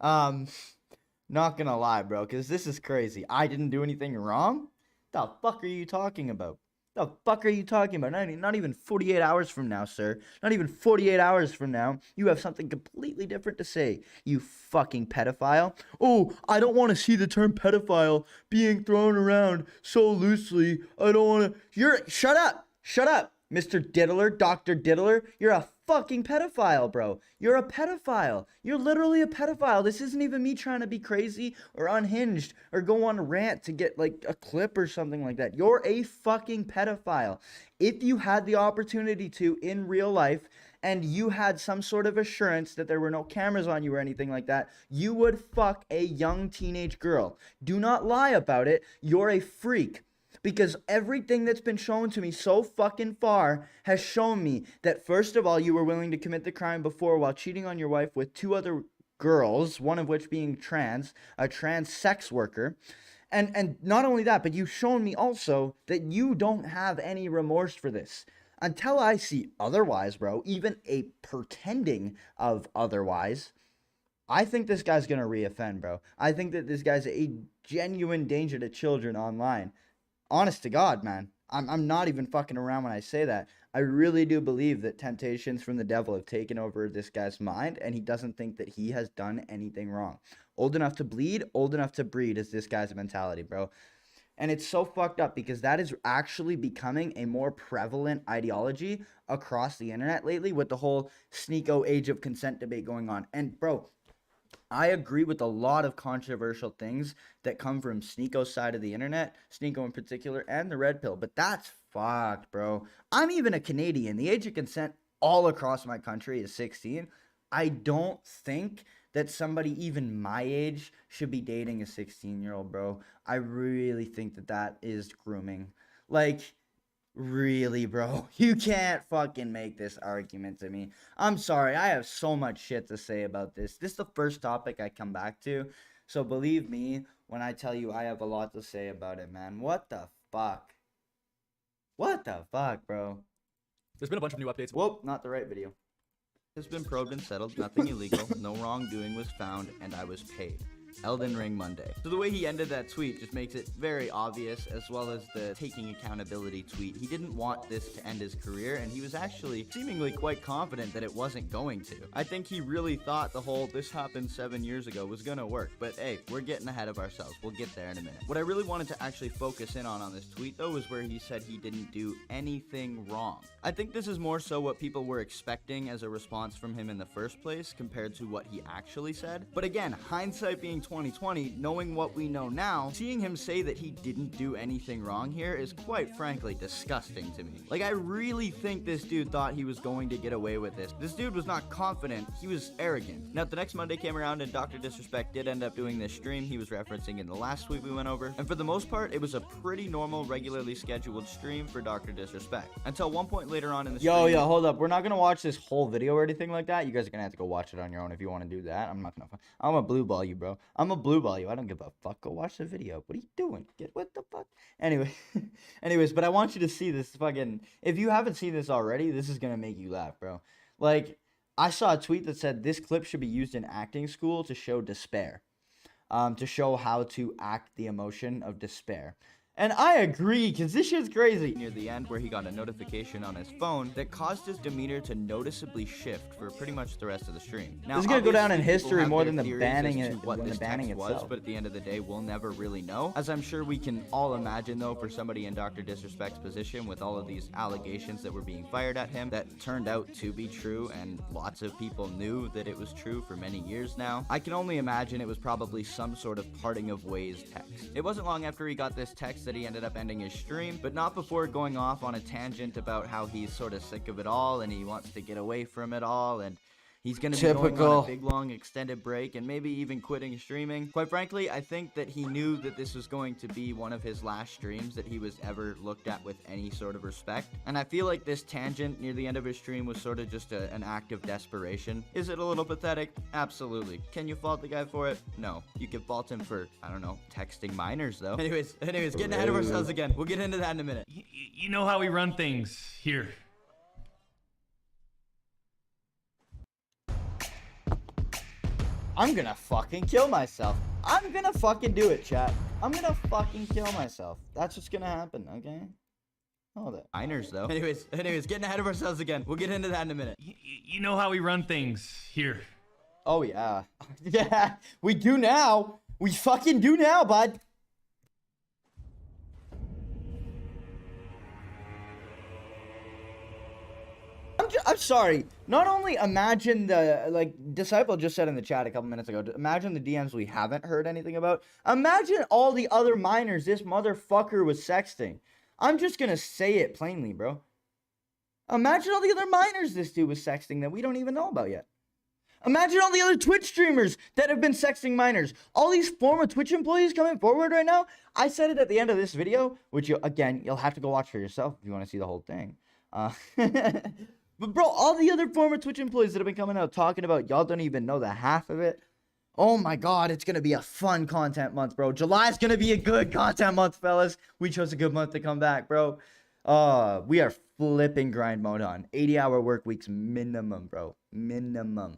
not gonna lie, bro, because this is crazy. I didn't do anything wrong? The fuck are you talking about? The fuck are you talking about? Not even 48 hours from now, sir. Not even 48 hours from now. You have something completely different to say, you fucking pedophile. Oh, I don't want to see the term pedophile being thrown around so loosely. I don't want to... Shut up! Shut up! Mr. Diddler, Dr. Diddler, you're a fucking pedophile, bro. You're a pedophile. You're literally a pedophile. This isn't even me trying to be crazy or unhinged or go on a rant to get, like, a clip or something like that. You're a fucking pedophile. If you had the opportunity to in real life and you had some sort of assurance that there were no cameras on you or anything like that, you would fuck a young teenage girl. Do not lie about it. You're a freak. Because everything that's been shown to me so fucking far has shown me that, first of all, you were willing to commit the crime before while cheating on your wife with 2 other girls, one of which being trans, a trans sex worker. And not only that, but you've shown me also that you don't have any remorse for this. Until I see otherwise, bro, even a pretending of otherwise, I think this guy's gonna reoffend, bro. I think that this guy's a genuine danger to children online. Honest to God, man. I'm not even fucking around when I say that. I really do believe that temptations from the devil have taken over this guy's mind, and he doesn't think that he has done anything wrong. Old enough to bleed, old enough to breed is this guy's mentality, bro. And it's so fucked up because that is actually becoming a more prevalent ideology across the internet lately with the whole Sneeko age of consent debate going on. And, bro, I agree with a lot of controversial things that come from Sneeko's side of the internet, Sneeko in particular, and the Red Pill, but that's fucked, bro. I'm even a Canadian. The age of consent all across my country is 16. I don't think that somebody even my age should be dating a 16-year-old, bro. I really think that that is grooming. Like, really, bro, you can't fucking make this argument to me. I'm sorry, I have so much shit to say about this. This is the first topic I come back to, so believe me when I tell you I have a lot to say about it, man. What the fuck? What the fuck, bro? There's been a bunch of new updates. Whoop, not the right video. Has been probed and settled, nothing illegal, no wrongdoing was found, and I was paid. Elden Ring Monday. So the way he ended that tweet just makes it very obvious, as well as the taking accountability tweet. He didn't want this to end his career, and he was actually seemingly quite confident that it wasn't going to. I think he really thought the whole "this happened 7 years ago" was gonna work, but hey, we're getting ahead of ourselves. We'll get there in a minute. What I really wanted to actually focus in on this tweet, though, was where he said he didn't do anything wrong. I think this is more so what people were expecting as a response from him in the first place, compared to what he actually said. But again, hindsight being being 2020, knowing what we know now, seeing him say that he didn't do anything wrong here is quite frankly disgusting to me. Like, I really think this dude thought he was going to get away with this. This dude was not confident, he was arrogant. Now, the next Monday came around and Dr. Disrespect did end up doing this stream he was referencing in the last tweet we went over, and for the most part, it was a pretty normal, regularly scheduled stream for Dr. Disrespect. Until one point later on in the stream... Yo, hold up. We're not gonna watch this whole video or anything like that. You guys are gonna have to go watch it on your own if you want to do that. I'm not gonna... I'm a blue ball you, bro. I'm a blue ball you. I don't give a fuck. Go watch the video. What are you doing? What the fuck? Anyway. Anyways, but I want you to see this fucking... If you haven't seen this already, this is gonna make you laugh, bro. Like, I saw a tweet that said this clip should be used in acting school to show despair. To show how to act the emotion of despair. And I agree, because this shit's crazy. Near the end, where he got a notification on his phone that caused his demeanor to noticeably shift for pretty much the rest of the stream. Now, this is going to go down in history more than the banning itself. But at the end of the day, we'll never really know. As I'm sure we can all imagine, though, for somebody in Dr. Disrespect's position with all of these allegations that were being fired at him that turned out to be true, and lots of people knew that it was true for many years now, I can only imagine it was probably some sort of parting of ways text. It wasn't long after he got this text that he ended up ending his stream, but not before going off on a tangent about how he's sort of sick of it all and he wants to get away from it all, and he's going to be going on a big long extended break and maybe even quitting streaming. Quite frankly, I think that he knew that this was going to be one of his last streams that he was ever looked at with any sort of respect. And I feel like this tangent near the end of his stream was sort of just an act of desperation. Is it a little pathetic? Absolutely. Can you fault the guy for it? No. You can fault him for, I don't know, texting minors though. Anyways, getting ahead of ourselves again. We'll get into that in a minute. You know how we run things here. I'm gonna fucking kill myself. I'm gonna fucking do it, chat. I'm gonna fucking kill myself. That's what's gonna happen, okay? Oh, that minors though. Anyways, getting ahead of ourselves again. We'll get into that in a minute. You know how we run things here. Oh yeah. Yeah, we do now. We fucking do now, bud. I'm sorry. Not only imagine the, like, Disciple just said in the chat a couple minutes ago, imagine the DMs we haven't heard anything about. Imagine all the other minors this motherfucker was sexting. I'm just gonna say it plainly, bro. Imagine all the other minors this dude was sexting that we don't even know about yet. Imagine all the other Twitch streamers that have been sexting minors. All these former Twitch employees coming forward right now. I said it at the end of this video, which, you'll have to go watch for yourself if you want to see the whole thing. But bro, all the other former Twitch employees that have been coming out talking about, y'all don't even know the half of it. Oh my god, it's gonna be a fun content month, bro. July's gonna be a good content month, fellas. We chose a good month to come back, bro. We are flipping grind mode on. 80-hour work weeks minimum, bro. Minimum.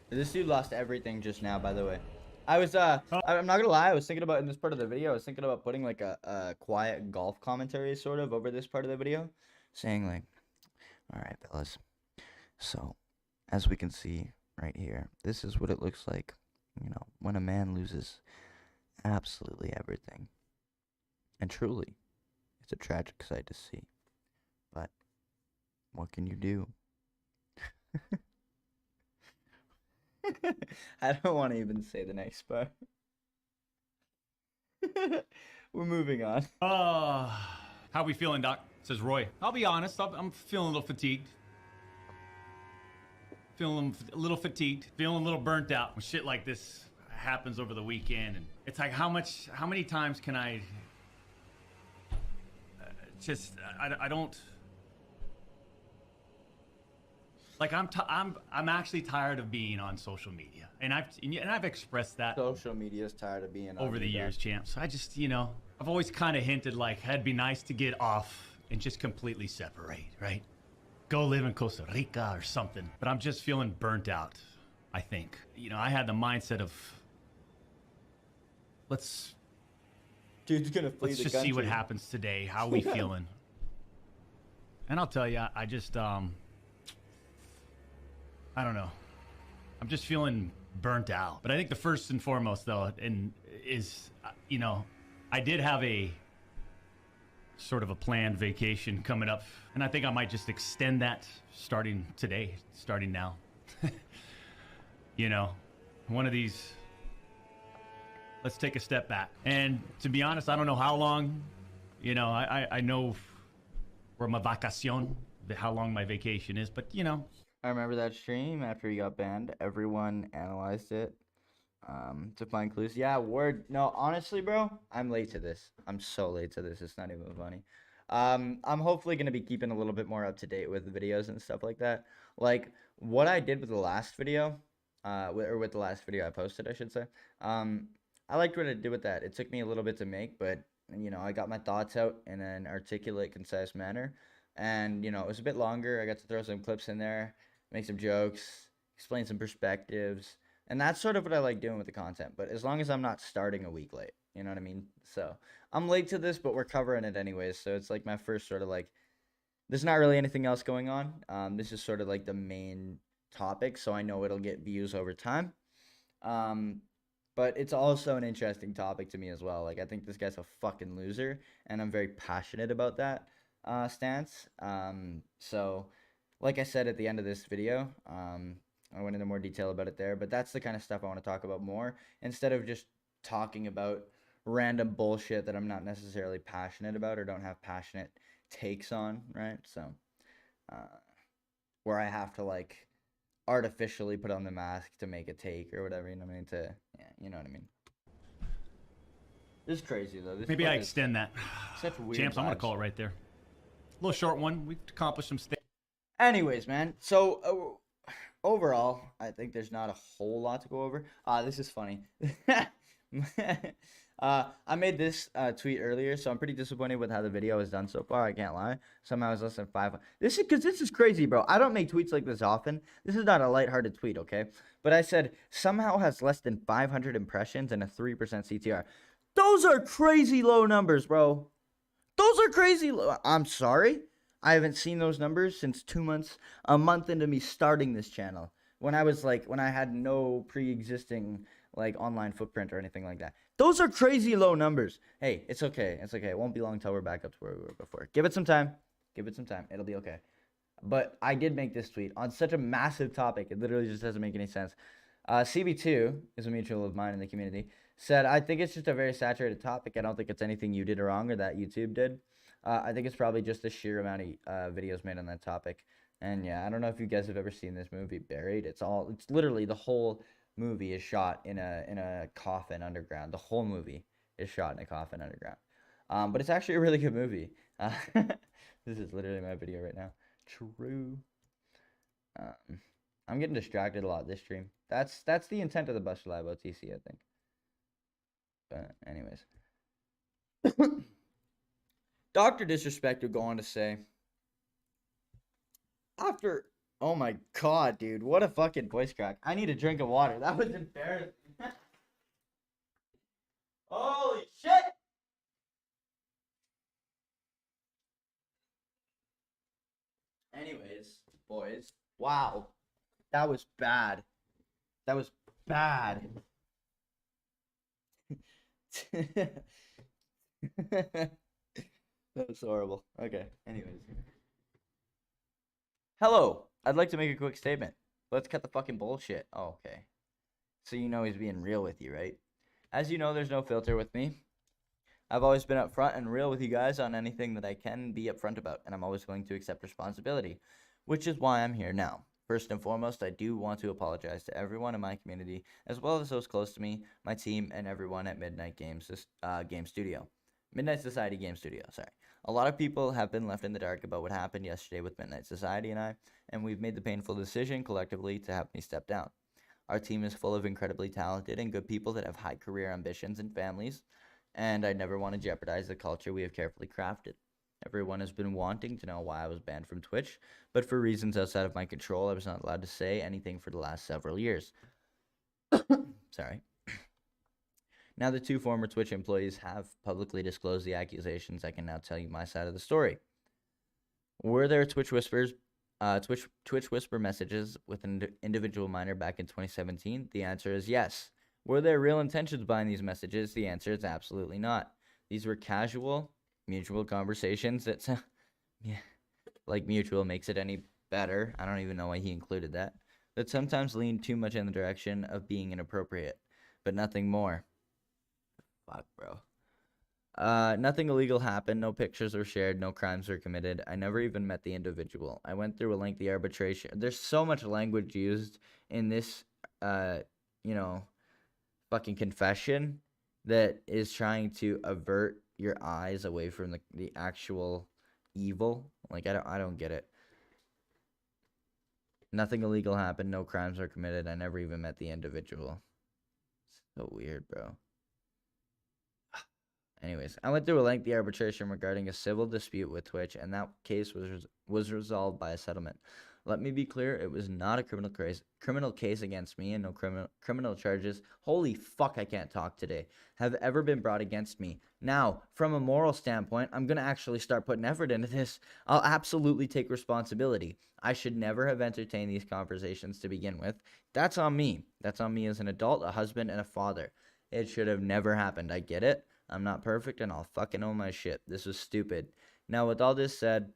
This dude lost everything just now, by the way. I was, I'm not gonna lie, I was thinking about, in this part of the video, I was thinking about putting, like, a quiet golf commentary, sort of, over this part of the video. Saying, like, alright, fellas. So, as we can see right here, this is what it looks like, you know, when a man loses absolutely everything. And truly, it's a tragic sight to see. But, what can you do? I don't want to even say the next part. We're moving on. How we feeling, Doc? Says Roy. I'll be honest, I'm feeling a little fatigued. Feeling a little fatigued. Feeling a little burnt out. When shit like this happens over the weekend, and it's like, how many times can I I don't. Like, I'm actually tired of being on social media, and I've expressed that. Social media's tired of being on over the years, champ. So I just, I've always kind of hinted like it'd be nice to get off and just completely separate, right? go live in Costa Rica or something. But I'm just feeling burnt out, I think. You know, I had the mindset of, let's Dude's gonna flee let's the just country. see what happens today. How we feeling? And I'll tell you, I just, I don't know. I'm just feeling burnt out. But I think the first and foremost, though, is, you know, I did have a sort of a planned vacation coming up. And I think I might just extend that starting today, starting now. You know, one of these, let's take a step back. And to be honest, I don't know how long, you know, I know where my vacacion, how long my vacation is, but you know. I remember that stream after he got banned. Everyone analyzed it to find clues. Yeah, word. No, honestly, bro, I'm late to this. I'm so late to this. It's not even funny. I'm hopefully going to be keeping a little bit more up to date with the videos and stuff like that. Like, what I did with the last video, with the last video I posted, I should say. I liked what I did with that. It took me a little bit to make, but, you know, I got my thoughts out in an articulate, concise manner. And, you know, it was a bit longer. I got to throw some clips in there, make some jokes, explain some perspectives. And that's sort of what I like doing with the content. But as long as I'm not starting a week late, you know what I mean? So I'm late to this, but we're covering it anyways. So it's like my first sort of like, there's not really anything else going on. This is sort of like the main topic. So I know it'll get views over time. But it's also an interesting topic to me as well. Like, I think this guy's a fucking loser. And I'm very passionate about that stance. So like I said at the end of this video, I went into more detail about it there, but that's the kind of stuff I want to talk about more instead of just talking about random bullshit that I'm not necessarily passionate about or don't have passionate takes on, right? So where I have to like artificially put on the mask to make a take or whatever, you know what I mean? Yeah, you know what I mean? This is crazy though. This Maybe I extend that. Such weird Champs, I'm going to vibes. call it right there. A little short one. We've accomplished some things. Anyways, man. So overall, I think there's not a whole lot to go over. This is funny. I made this tweet earlier, so I'm pretty disappointed with how the video has done so far. I can't lie. Somehow it's less than 5. This is crazy, bro. I don't make tweets like this often. This is not a lighthearted tweet, okay? But I said somehow has less than 500 impressions and a 3% CTR. Those are crazy low numbers, bro. Those are crazy low. I'm sorry. I haven't seen those numbers since 2 months, a month into me starting this channel. When I had no pre-existing like online footprint or anything like that. Those are crazy low numbers. Hey, it's okay. It's okay. It won't be long till we're back up to where we were before. Give it some time. Give it some time. It'll be okay. But I did make this tweet on such a massive topic. It literally just doesn't make any sense. CB2 is a mutual of mine in the community. Said, I think it's just a very saturated topic. I don't think it's anything you did wrong or that YouTube did. I think it's probably just the sheer amount of videos made on that topic. And yeah, I don't know if you guys have ever seen this movie, Buried. It's literally the whole movie is shot in a coffin underground. The whole movie is shot in a coffin underground. But it's actually a really good movie. This is literally my video right now. True. I'm getting distracted a lot this stream. That's the intent of the BusterLIVE OTC, I think. But anyways. Dr. Disrespect would go on to say, oh my god, dude, what a fucking voice crack. I need a drink of water. That was embarrassing. Holy shit! Anyways, boys, wow. That was bad. That was bad. That was horrible. Okay, anyways. Hello, I'd like to make a quick statement. Let's cut the fucking bullshit. Oh, okay. So you know he's being real with you, right? As you know, there's no filter with me. I've always been upfront and real with you guys on anything that I can be upfront about, and I'm always going to accept responsibility, which is why I'm here now. First and foremost, I do want to apologize to everyone in my community, as well as those close to me, my team, and everyone at Midnight Games Game Studio. Midnight Society Game Studio, sorry. A lot of people have been left in the dark about what happened yesterday with Midnight Society and I, and we've made the painful decision collectively to have me step down. Our team is full of incredibly talented and good people that have high career ambitions and families, and I never want to jeopardize the culture we have carefully crafted. Everyone has been wanting to know why I was banned from Twitch, but for reasons outside of my control, I was not allowed to say anything for the last several years. Sorry. Now the two former Twitch employees have publicly disclosed the accusations. I can now tell you my side of the story. Were there Twitch Whisper messages with an individual minor back in 2017? The answer is yes. Were there real intentions behind these messages? The answer is absolutely not. These were casual, mutual conversations that, yeah, like mutual makes it any better. I don't even know why he included that. That sometimes lean too much in the direction of being inappropriate, but nothing more. Fuck, bro. Nothing illegal happened. No pictures were shared. No crimes were committed. I never even met the individual. I went through a lengthy arbitration. There's so much language used in this, fucking confession that is trying to avert your eyes away from the actual evil. Like, I don't get it. Nothing illegal happened. No crimes were committed. I never even met the individual. So weird, bro. Anyways, I went through a lengthy arbitration regarding a civil dispute with Twitch, and that case was resolved by a settlement. Let me be clear, it was not a criminal case against me, and no criminal charges, holy fuck, I can't talk today, have ever been brought against me. Now, from a moral standpoint, I'm going to actually start putting effort into this. I'll absolutely take responsibility. I should never have entertained these conversations to begin with. That's on me. That's on me as an adult, a husband, and a father. It should have never happened. I get it. I'm not perfect, and I'll fucking own my shit. This was stupid. Now, with all this said,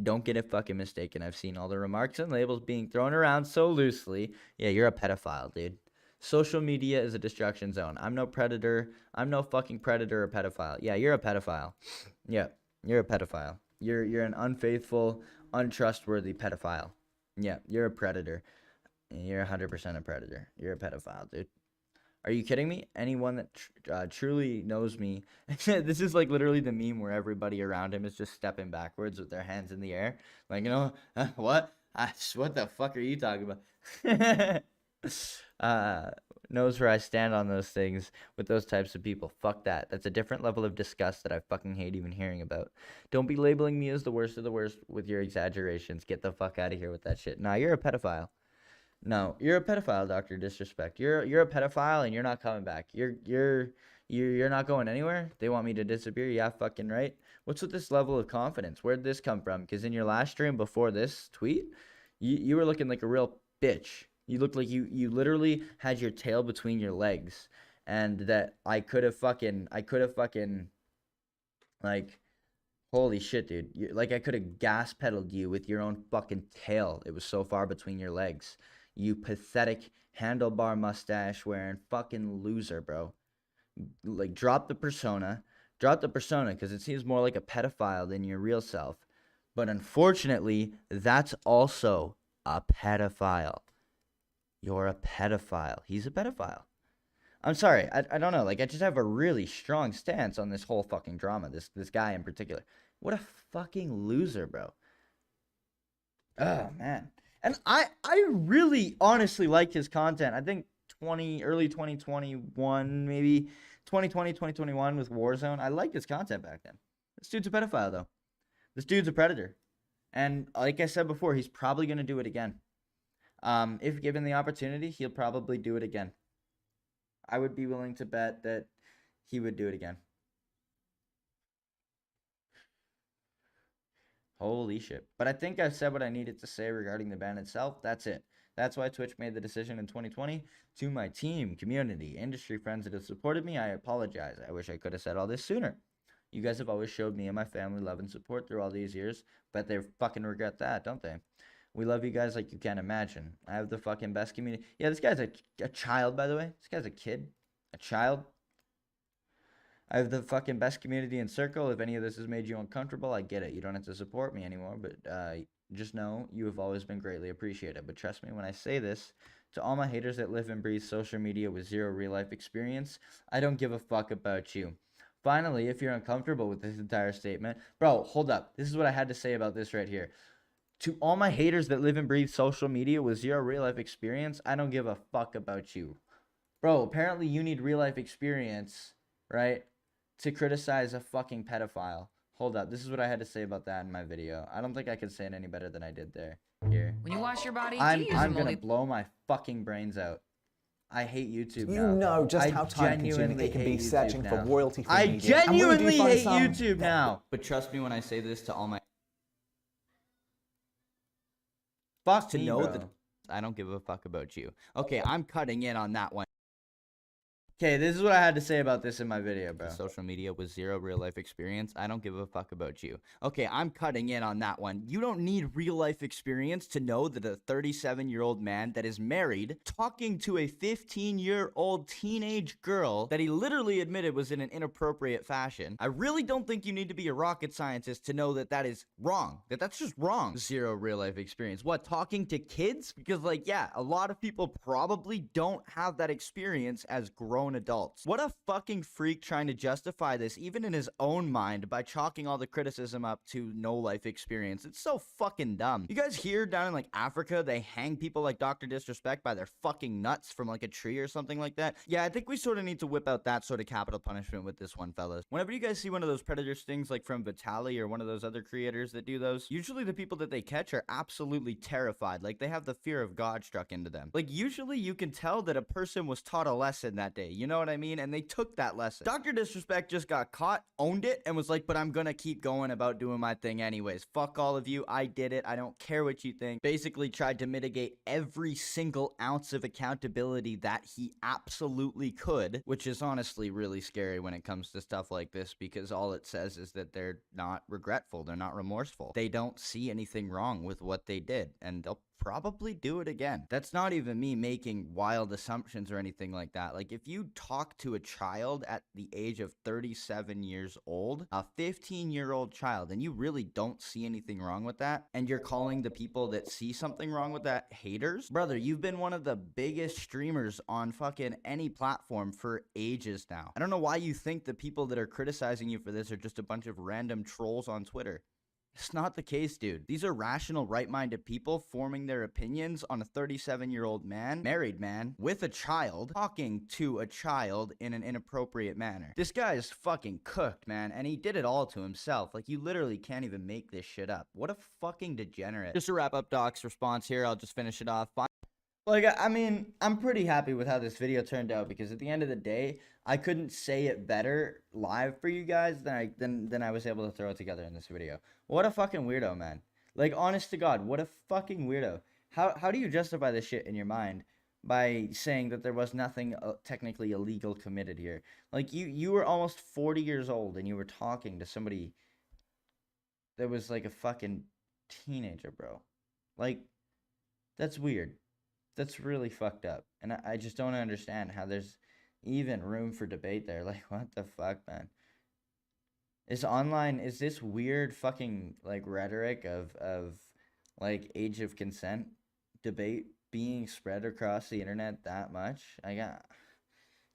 don't get it fucking mistaken. I've seen all the remarks and labels being thrown around so loosely. Yeah, you're a pedophile, dude. Social media is a distraction zone. I'm no predator. I'm no fucking predator or pedophile. Yeah, you're a pedophile. Yeah, you're a pedophile. You're an unfaithful, untrustworthy pedophile. Yeah, you're a predator. You're 100% a predator. You're a pedophile, dude. Are you kidding me? Anyone that truly knows me, this is like literally the meme where everybody around him is just stepping backwards with their hands in the air. Like, what? What the fuck are you talking about? Knows where I stand on those things with those types of people. Fuck that. That's a different level of disgust that I fucking hate even hearing about. Don't be labeling me as the worst of the worst with your exaggerations. Get the fuck out of here with that shit. Nah, you're a pedophile. No, you're a pedophile, Dr. Disrespect. You're a pedophile and you're not coming back. You're not going anywhere. They want me to disappear. Yeah, fucking right. What's with this level of confidence? Where'd this come from? Because in your last stream before this tweet, you were looking like a real bitch. You looked like you literally had your tail between your legs, and that I could have fucking like, holy shit, dude. Like I could have gas pedaled you with your own fucking tail. It was so far between your legs. You pathetic handlebar mustache wearing fucking loser, bro. Like, drop the persona because it seems more like a pedophile than your real self. But unfortunately, that's also a pedophile. You're a pedophile. He's a pedophile. I'm sorry. I don't know. Like, I just have a really strong stance on this whole fucking drama. This guy in particular. What a fucking loser, bro. Oh, man. And I really honestly liked his content. I think early 2021, maybe 2020, 2021 with Warzone. I liked his content back then. This dude's a pedophile, though. This dude's a predator. And like I said before, he's probably going to do it again. If given the opportunity, he'll probably do it again. I would be willing to bet that he would do it again. Holy shit. But I think I've said what I needed to say regarding the ban itself. That's it. That's why Twitch made the decision in 2020. To my team, community, industry friends that have supported me, I apologize. I wish I could have said all this sooner. You guys have always showed me and my family love and support through all these years, but they fucking regret that, don't they? We love you guys like you can't imagine. I have the fucking best community. Yeah, this guy's a child, by the way. This guy's a kid. A child. I have the fucking best community and circle. If any of this has made you uncomfortable, I get it. You don't have to support me anymore, but just know you have always been greatly appreciated. But trust me when I say this, to all my haters that live and breathe social media with zero real-life experience, I don't give a fuck about you. Finally, if you're uncomfortable with this entire statement, bro, hold up. This is what I had to say about this right here. To all my haters that live and breathe social media with zero real-life experience, I don't give a fuck about you. Bro, apparently you need real-life experience, right, to criticize a fucking pedophile. Hold up. This is what I had to say about that in my video. I don't think I could say it any better than I did there. Here. When you wash your body, do I'm you use a gonna moldy... blow my fucking brains out. I hate YouTube You now. know just I how time-consuming genuinely it can be hate searching YouTube for now. royalty-free I media. And when you do genuinely find hate some- YouTube now. But trust me when I say this to all my fuck to know that I don't give a fuck about you. Okay, I'm cutting in on that one. Okay, this is what I had to say about this in my video, bro. Social media with zero real life experience. I don't give a fuck about you. Okay, I'm cutting in on that one. You don't need real life experience to know that a 37-year-old man that is married talking to a 15-year-old teenage girl that he literally admitted was in an inappropriate fashion. I really don't think you need to be a rocket scientist to know that that is wrong. That's just wrong. Zero real life experience. What, talking to kids? Because like, yeah, a lot of people probably don't have that experience as grown adults. What a fucking freak trying to justify this even in his own mind by chalking all the criticism up to no life experience. It's so fucking dumb. You guys hear down in like Africa they hang people like Dr. Disrespect by their fucking nuts from like a tree or something like that? Yeah, I think we sort of need to whip out that sort of capital punishment with this one, fellas. Whenever you guys see one of those predator stings like from Vitali or one of those other creators that do those, usually the people that they catch are absolutely terrified. Like they have the fear of God struck into them. Like usually you can tell that a person was taught a lesson that day. You know what I mean? And they took that lesson. Dr. Disrespect just got caught, owned it, and was like, but I'm gonna keep going about doing my thing anyways. Fuck all of you. I did it. I don't care what you think. Basically tried to mitigate every single ounce of accountability that he absolutely could, which is honestly really scary when it comes to stuff like this because all it says is that they're not regretful. They're not remorseful. They don't see anything wrong with what they did, and they'll probably do it again. That's not even me making wild assumptions or anything like that. Like if you talk to a child at the age of 37 years old, a 15-year-old child, and you really don't see anything wrong with that, and you're calling the people that see something wrong with that haters, brother, you've been one of the biggest streamers on fucking any platform for ages now. I don't know why you think the people that are criticizing you for this are just a bunch of random trolls on Twitter. It's not the case, dude. These are rational, right-minded people forming their opinions on a 37-year-old man, married man, with a child, talking to a child in an inappropriate manner. This guy is fucking cooked, man, and he did it all to himself. Like, you literally can't even make this shit up. What a fucking degenerate. Just to wrap up Doc's response here, I'll just finish it off. Like, I mean, I'm pretty happy with how this video turned out because at the end of the day, I couldn't say it better live for you guys than I was able to throw it together in this video. What a fucking weirdo, man. Like, honest to God, what a fucking weirdo. How do you justify this shit in your mind by saying that there was nothing technically illegal committed here? Like, you were almost 40 years old and you were talking to somebody that was like a fucking teenager, bro. Like, that's weird. That's really fucked up. And I just don't understand how there's even room for debate there. Like, what the fuck, man? Is this weird fucking, like, rhetoric of like, age of consent debate being spread across the internet that much?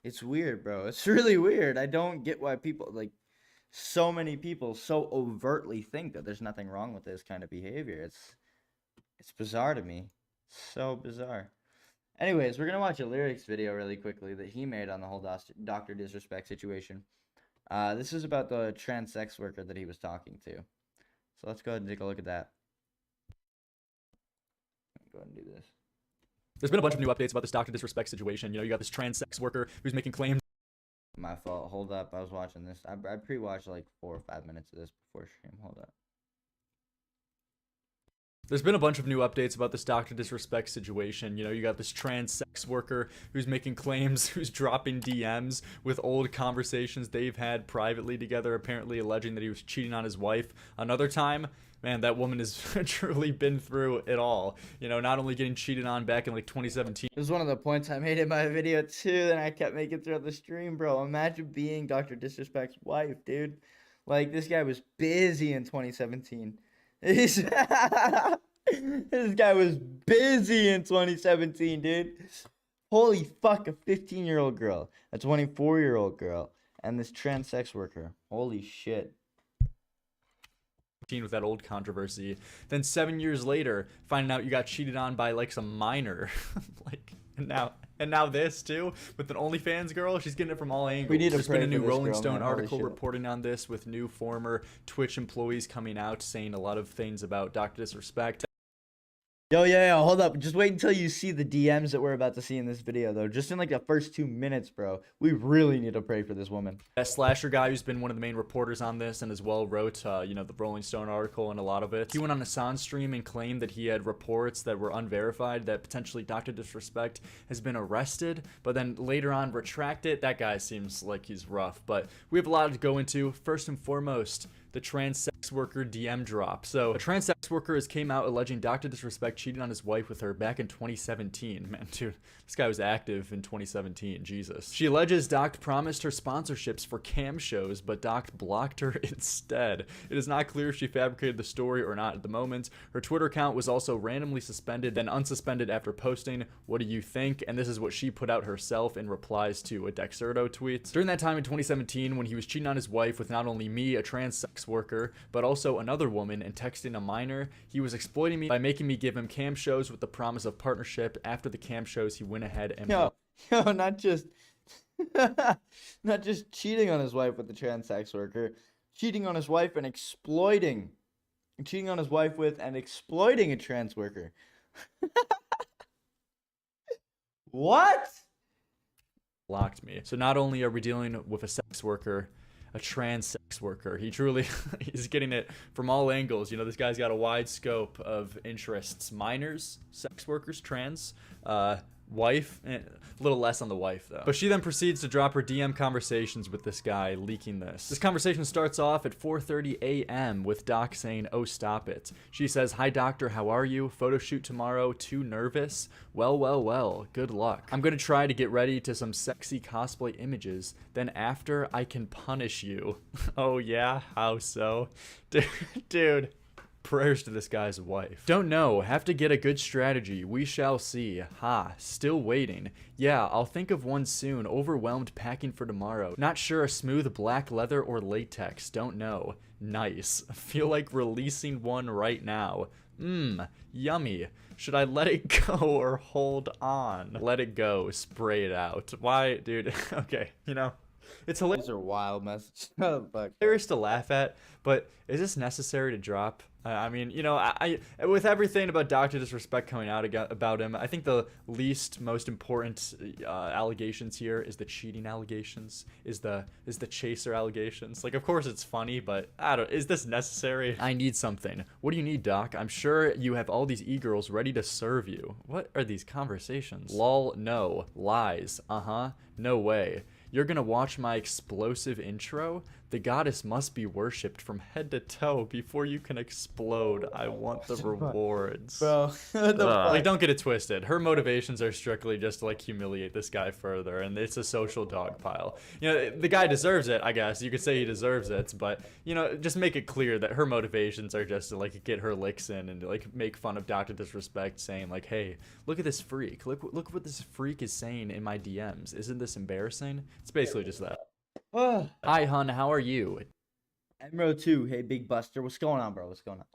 It's weird, bro. It's really weird. I don't get why people, like, so many people so overtly think that there's nothing wrong with this kind of behavior. It's bizarre to me. So bizarre. Anyways, we're gonna watch a lyrics video really quickly that he made on the whole Dr. Disrespect situation. This is about the trans sex worker that he was talking to. So let's go ahead and take a look at that. Go ahead and do this. There's been a bunch of new updates about this Dr. Disrespect situation. You know, you got this trans sex worker who's making claims. My fault. Hold up. I was watching this. I pre-watched like 4 or 5 minutes of this before stream. Hold up. There's been a bunch of new updates about this Dr. Disrespect situation. You know, you got this trans sex worker who's making claims, who's dropping DMs with old conversations they've had privately together, apparently alleging that he was cheating on his wife. Another time, man, that woman has truly been through it all. You know, not only getting cheated on back in like 2017. This is one of the points I made in my video too that I kept making throughout the stream, bro. Imagine being Dr. Disrespect's wife, dude. Like, this guy was busy in 2017. This guy was busy in 2017, dude. Holy fuck, a 15-year-old girl, a 24-year-old girl, and this trans sex worker. Holy shit. With that old controversy. Then 7 years later, finding out you got cheated on by like some minor. Like, now And now this too, with an OnlyFans girl, she's getting it from all angles. We need to There's been a pray new for this Rolling girl, Stone man. Holy article shit. reporting on this, with new former Twitch employees coming out saying a lot of things about Dr. Disrespect. Yo, hold up. Just wait until you see the DMs that we're about to see in this video, though. Just in like the first 2 minutes, bro. We really need to pray for this woman. That Slasher guy who's been one of the main reporters on this and as well wrote, the Rolling Stone article and a lot of it. He went on a San stream and claimed that he had reports that were unverified that potentially Dr. Disrespect has been arrested, but then later on retracted. That guy seems like he's rough, but we have a lot to go into. First and foremost, the trans sex worker DM drop. So a trans sex worker has came out alleging Dr. Disrespect cheated on his wife with her back in 2017. Man, dude, this guy was active in 2017. Jesus. She alleges Doc promised her sponsorships for cam shows, but Doc blocked her instead. It is not clear if she fabricated the story or not at the moment. Her Twitter account was also randomly suspended, then unsuspended after posting. What do you think? And this is what she put out herself in replies to a Dexerto tweet. During that time in 2017, when he was cheating on his wife with not only me, a trans sex worker, but also another woman, and texting a minor, he was exploiting me by making me give him cam shows with the promise of partnership. After the cam shows, he went ahead and not just not just cheating on his wife with the trans sex worker, cheating on his wife and exploiting a trans worker. What? Blocked me. So not only are we dealing with a sex worker, a trans sex worker, he truly is getting it from all angles. This guy's got a wide scope of interests. Minors, sex workers, trans, wife, a little less on the wife though. But she then proceeds to drop her DM conversations with this guy, leaking this. This conversation starts off at 4:30 a.m. with Doc saying, "Oh, stop it." She says, "Hi doctor, how are you? Photo shoot tomorrow, too nervous? Well, good luck. I'm gonna try to get ready to some sexy cosplay images, then after I can punish you." Oh yeah, how so? Dude. Prayers to this guy's wife. Don't know. Have to get a good strategy. We shall see. Ha. Still waiting. Yeah, I'll think of one soon. Overwhelmed packing for tomorrow. Not sure a smooth black leather or latex. Don't know. Nice. Feel like releasing one right now. Yummy. Should I let it go or hold on? Let it go. Spray it out. Why, dude? Okay, it's hilarious. These are wild messages. Oh, fuck. Hilarious to laugh at, but is this necessary to drop? I mean, I with everything about Dr. Disrespect coming out about him, I think the most important allegations here is the cheating allegations, is the chaser allegations. Like, of course it's funny, but is this necessary? I need something. What do you need, Doc? I'm sure you have all these e-girls ready to serve you. What are these conversations? Lol, no. Lies. No way. You're gonna watch my explosive intro? The goddess must be worshipped from head to toe before you can explode. I want the rewards. Bro, what the fuck? Like, don't get it twisted. Her motivations are strictly just to, humiliate this guy further, and it's a social dog pile. The guy deserves it, I guess. You could say he deserves it, but, just make it clear that her motivations are just to, get her licks in and, make fun of Dr. Disrespect, saying, hey, look at this freak. Look what this freak is saying in my DMs. Isn't this embarrassing? It's basically just that. Hi, hun. How are you? Emerald 2. Hey, Big Buster. What's going on, bro? What's going on?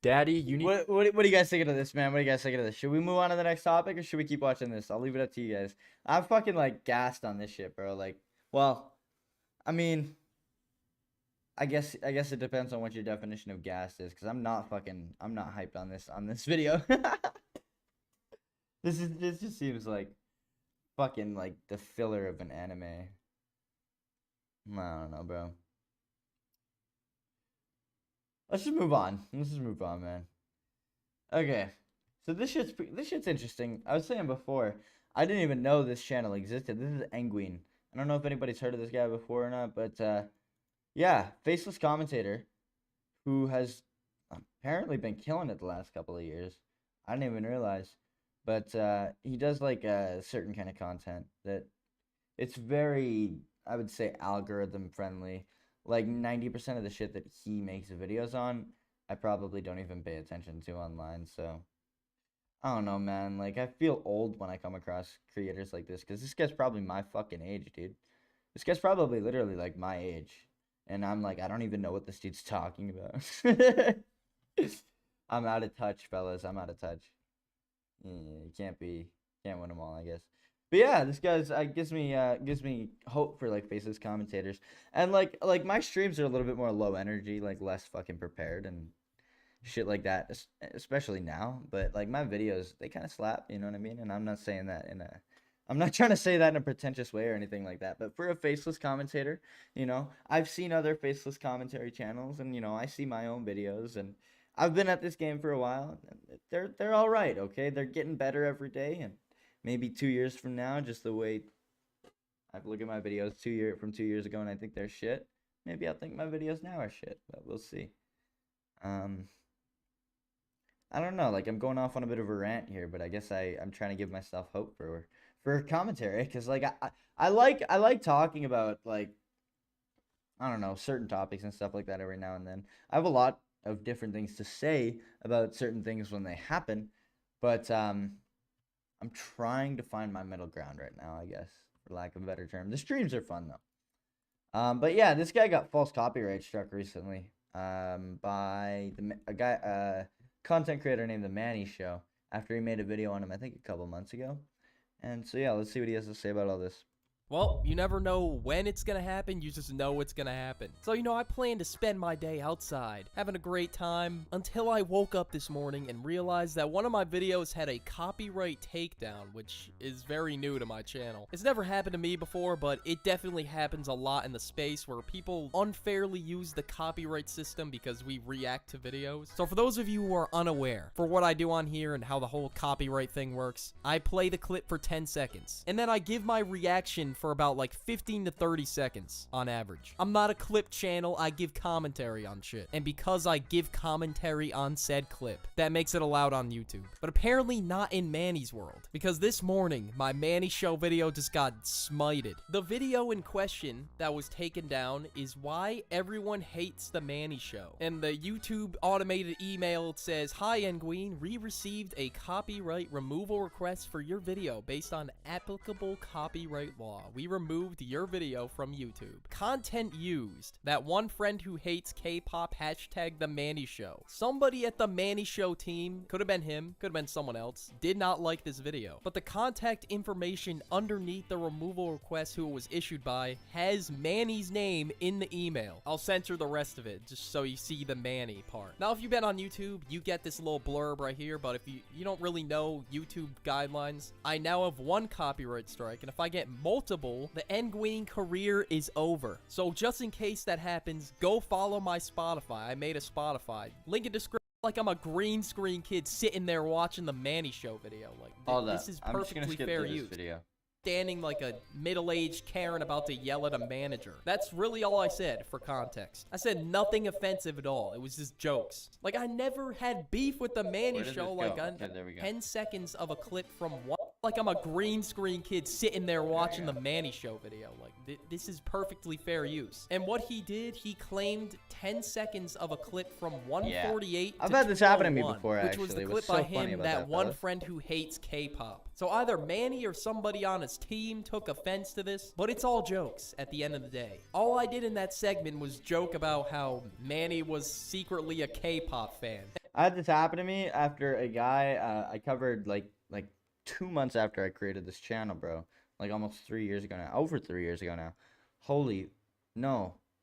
Daddy, you need... What do you guys think of this, man? What do you guys think of this? Should we move on to the next topic, or should we keep watching this? I'll leave it up to you guys. I'm fucking, gassed on this shit, bro. I mean... I guess it depends on what your definition of gassed is, because I'm not hyped on this video. This just seems like fucking, the filler of an anime. I don't know, bro. Let's just move on. Man. Okay. So this shit's interesting. I was saying before, I didn't even know this channel existed. This is Engween. I don't know if anybody's heard of this guy before or not, but yeah, faceless commentator who has apparently been killing it the last couple of years. I didn't even realize. But he does a certain kind of content that it's very, I would say, algorithm friendly. 90% of the shit that he makes videos on, I probably don't even pay attention to online. So I don't know, man. I feel old when I come across creators like this, because this guy's probably my fucking age, dude. This guy's probably literally my age, and I'm I don't even know what this dude's talking about. I'm out of touch, fellas. I'm out of touch. Yeah, you can't win them all, I guess. But yeah, this guy's gives me hope for like faceless commentators, and like my streams are a little bit more low energy, like less fucking prepared and shit like that, especially now. But like my videos, they kind of slap, you know what I mean? And I'm not saying that I'm not trying to say that in a pretentious way or anything like that. But for a faceless commentator, you know, I've seen other faceless commentary channels, and you know, I see my own videos, and I've been at this game for a while. And they're all right, okay? They're getting better every day, and maybe 2 years from now, just the way I look at my videos 2 years ago, and I think they're shit. Maybe I'll think my videos now are shit, but we'll see. I don't know, like I'm going off on a bit of a rant here, but I guess I'm trying to give myself hope for commentary, because like I like talking about like, I don't know, certain topics and stuff like that every now and then. I have a lot of different things to say about certain things when they happen, but I'm trying to find my middle ground right now, I guess, for lack of a better term. The streams are fun though. But yeah, this guy got false copyright struck recently by a guy, content creator named the Mannii Show, after he made a video on him, I think a couple months ago. And so yeah, let's see what he has to say about all this. Well, you never know when it's gonna happen, you just know it's gonna happen. So, you know, I plan to spend my day outside, having a great time, until I woke up this morning and realized that one of my videos had a copyright takedown, which is very new to my channel. It's never happened to me before, but it definitely happens a lot in the space where people unfairly use the copyright system because we react to videos. So for those of you who are unaware, for what I do on here and how the whole copyright thing works, I play the clip for 10 seconds, and then I give my reaction for about like 15 to 30 seconds on average. I'm not a clip channel, I give commentary on shit. And because I give commentary on said clip, that makes it allowed on YouTube. But apparently not in Mannii's world, because this morning, my Mannii Show video just got smited. The video in question that was taken down is why everyone hates the Mannii Show. And the YouTube automated email says, "Hi Nguyen, we received a copyright removal request for your video based on applicable copyright law. We removed your video from YouTube. Content used. That one friend who hates K-pop hashtag the Mannii Show. Somebody at the Mannii Show team, could have been him, could have been someone else, did not like this video. But the contact information underneath the removal request who it was issued by has Mannii's name in the email. I'll censor the rest of it just so you see the Mannii part. Now, if you've been on YouTube, you get this little blurb right here, but if you don't really know YouTube guidelines, I now have one copyright strike, and if I get multiple, the Nguyen career is over. So just in case that happens, go follow my Spotify. I made a Spotify. Link in description. Like I'm a green screen kid sitting there watching the Mannii Show video. Like this is perfectly fair use. Standing like a middle-aged Karen about to yell at a manager. That's really all I said for context. I said nothing offensive at all. It was just jokes. Like I never had beef with the Mannii Show. Like on 10 seconds of a clip from one. Like I'm a green screen kid sitting there watching the Mannii Show video. Like this is perfectly fair use. And what he did, he claimed 10 seconds of a clip from 148 I've to had this happen to me before, which actually. was the It clip was so by funny him, about that one fellas. friend who hates K-pop. So either Mannii or somebody on his team took offense to this, but it's all jokes at the end of the day. All I did in that segment was joke about how Mannii was secretly a K-pop fan. I had this happen to me after a guy I covered like 2 months after I created this channel, bro. Like almost 3 years ago now. Over 3 years ago now.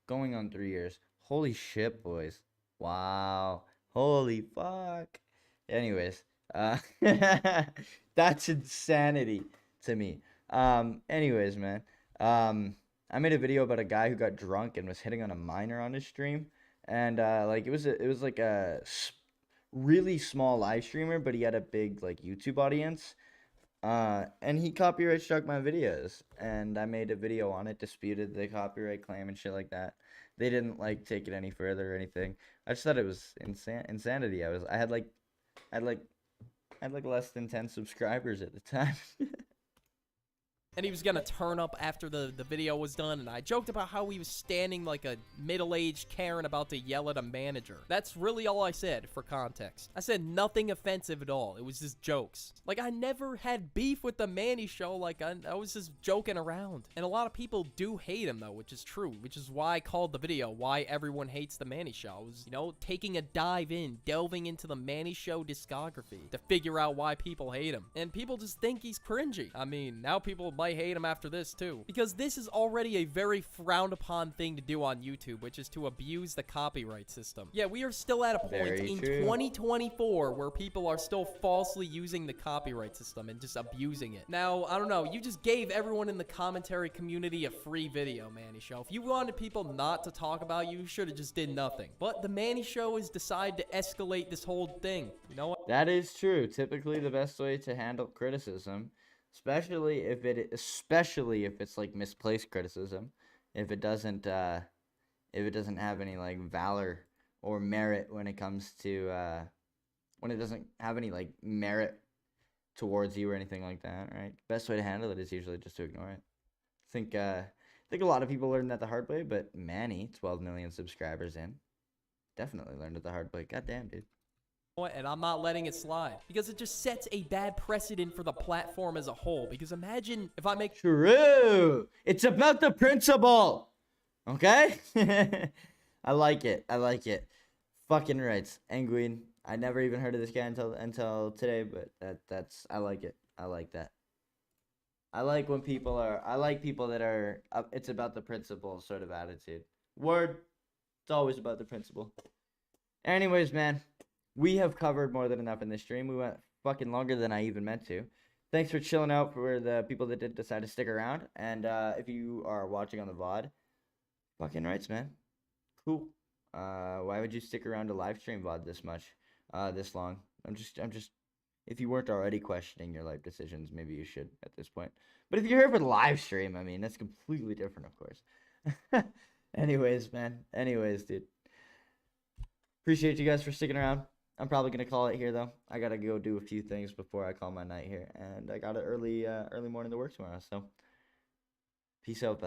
Going on 3 years. Holy shit, boys. Wow. Holy fuck. Anyways, that's insanity to me. Anyways, man. I made a video about a guy who got drunk and was hitting on a minor on his stream, and like it was like a really small live streamer, but he had a big like YouTube audience. And he copyright struck my videos, and I made a video on it, disputed the copyright claim and shit like that. They didn't like take it any further or anything. I just thought it was insanity. I had like less than 10 subscribers at the time. and he was gonna turn up after the video was done, and I joked about how he was standing like a middle-aged Karen about to yell at a manager. That's really all I said, for context. I said nothing offensive at all. It was just jokes. Like, I never had beef with the Mannii show. Like, I was just joking around. And a lot of people do hate him, though, which is true, which is why I called the video Why Everyone Hates the Mannii Show. I was, you know, taking a dive in, delving into the Mannii Show discography to figure out why people hate him. And people just think he's cringy. I mean, now people might hate him after this, too. Because this is already a very frowned upon thing to do on YouTube, which is to abuse the copyright system. Yeah, we are still at a point Very in true. 2024 where people are still falsely using the copyright system and just abusing it. Now, I don't know, you just gave everyone in the commentary community a free video, Mannii Show. If you wanted people not to talk about you, you should have just did nothing. But the Mannii Show has decided to escalate this whole thing. You know what? That is true. Typically, the best way to handle criticism, especially if it's like misplaced criticism, if it doesn't have any like valor or merit when it comes to when it doesn't have any like merit towards you or anything like that, right? Best way to handle it is usually just to ignore it. I think a lot of people learned that the hard way, but Mannii, 12 million subscribers in, definitely learned it the hard way. Goddamn, dude. And I'm not letting it slide because it just sets a bad precedent for the platform as a whole. Because imagine if I make True. It's about the principle. Okay? I like it. I like it. Fucking rights. Anguin. I never even heard of this guy until today, but that's I like it. I like that. I like when people that are it's about the principle sort of attitude. Word. It's always about the principle. Anyways, man, we have covered more than enough in this stream. We went fucking longer than I even meant to. Thanks for chilling out for the people that did decide to stick around. And if you are watching on the VOD, fucking rights, man. Cool. Why would you stick around to live stream VOD this much, this long? I'm just, if you weren't already questioning your life decisions, maybe you should at this point. But if you're here for the live stream, I mean, that's completely different, of course. Anyways, man. Anyways, dude. Appreciate you guys for sticking around. I'm probably gonna call it here though. I gotta go do a few things before I call my night here, and I got an early morning to work tomorrow. So, peace out, fellas.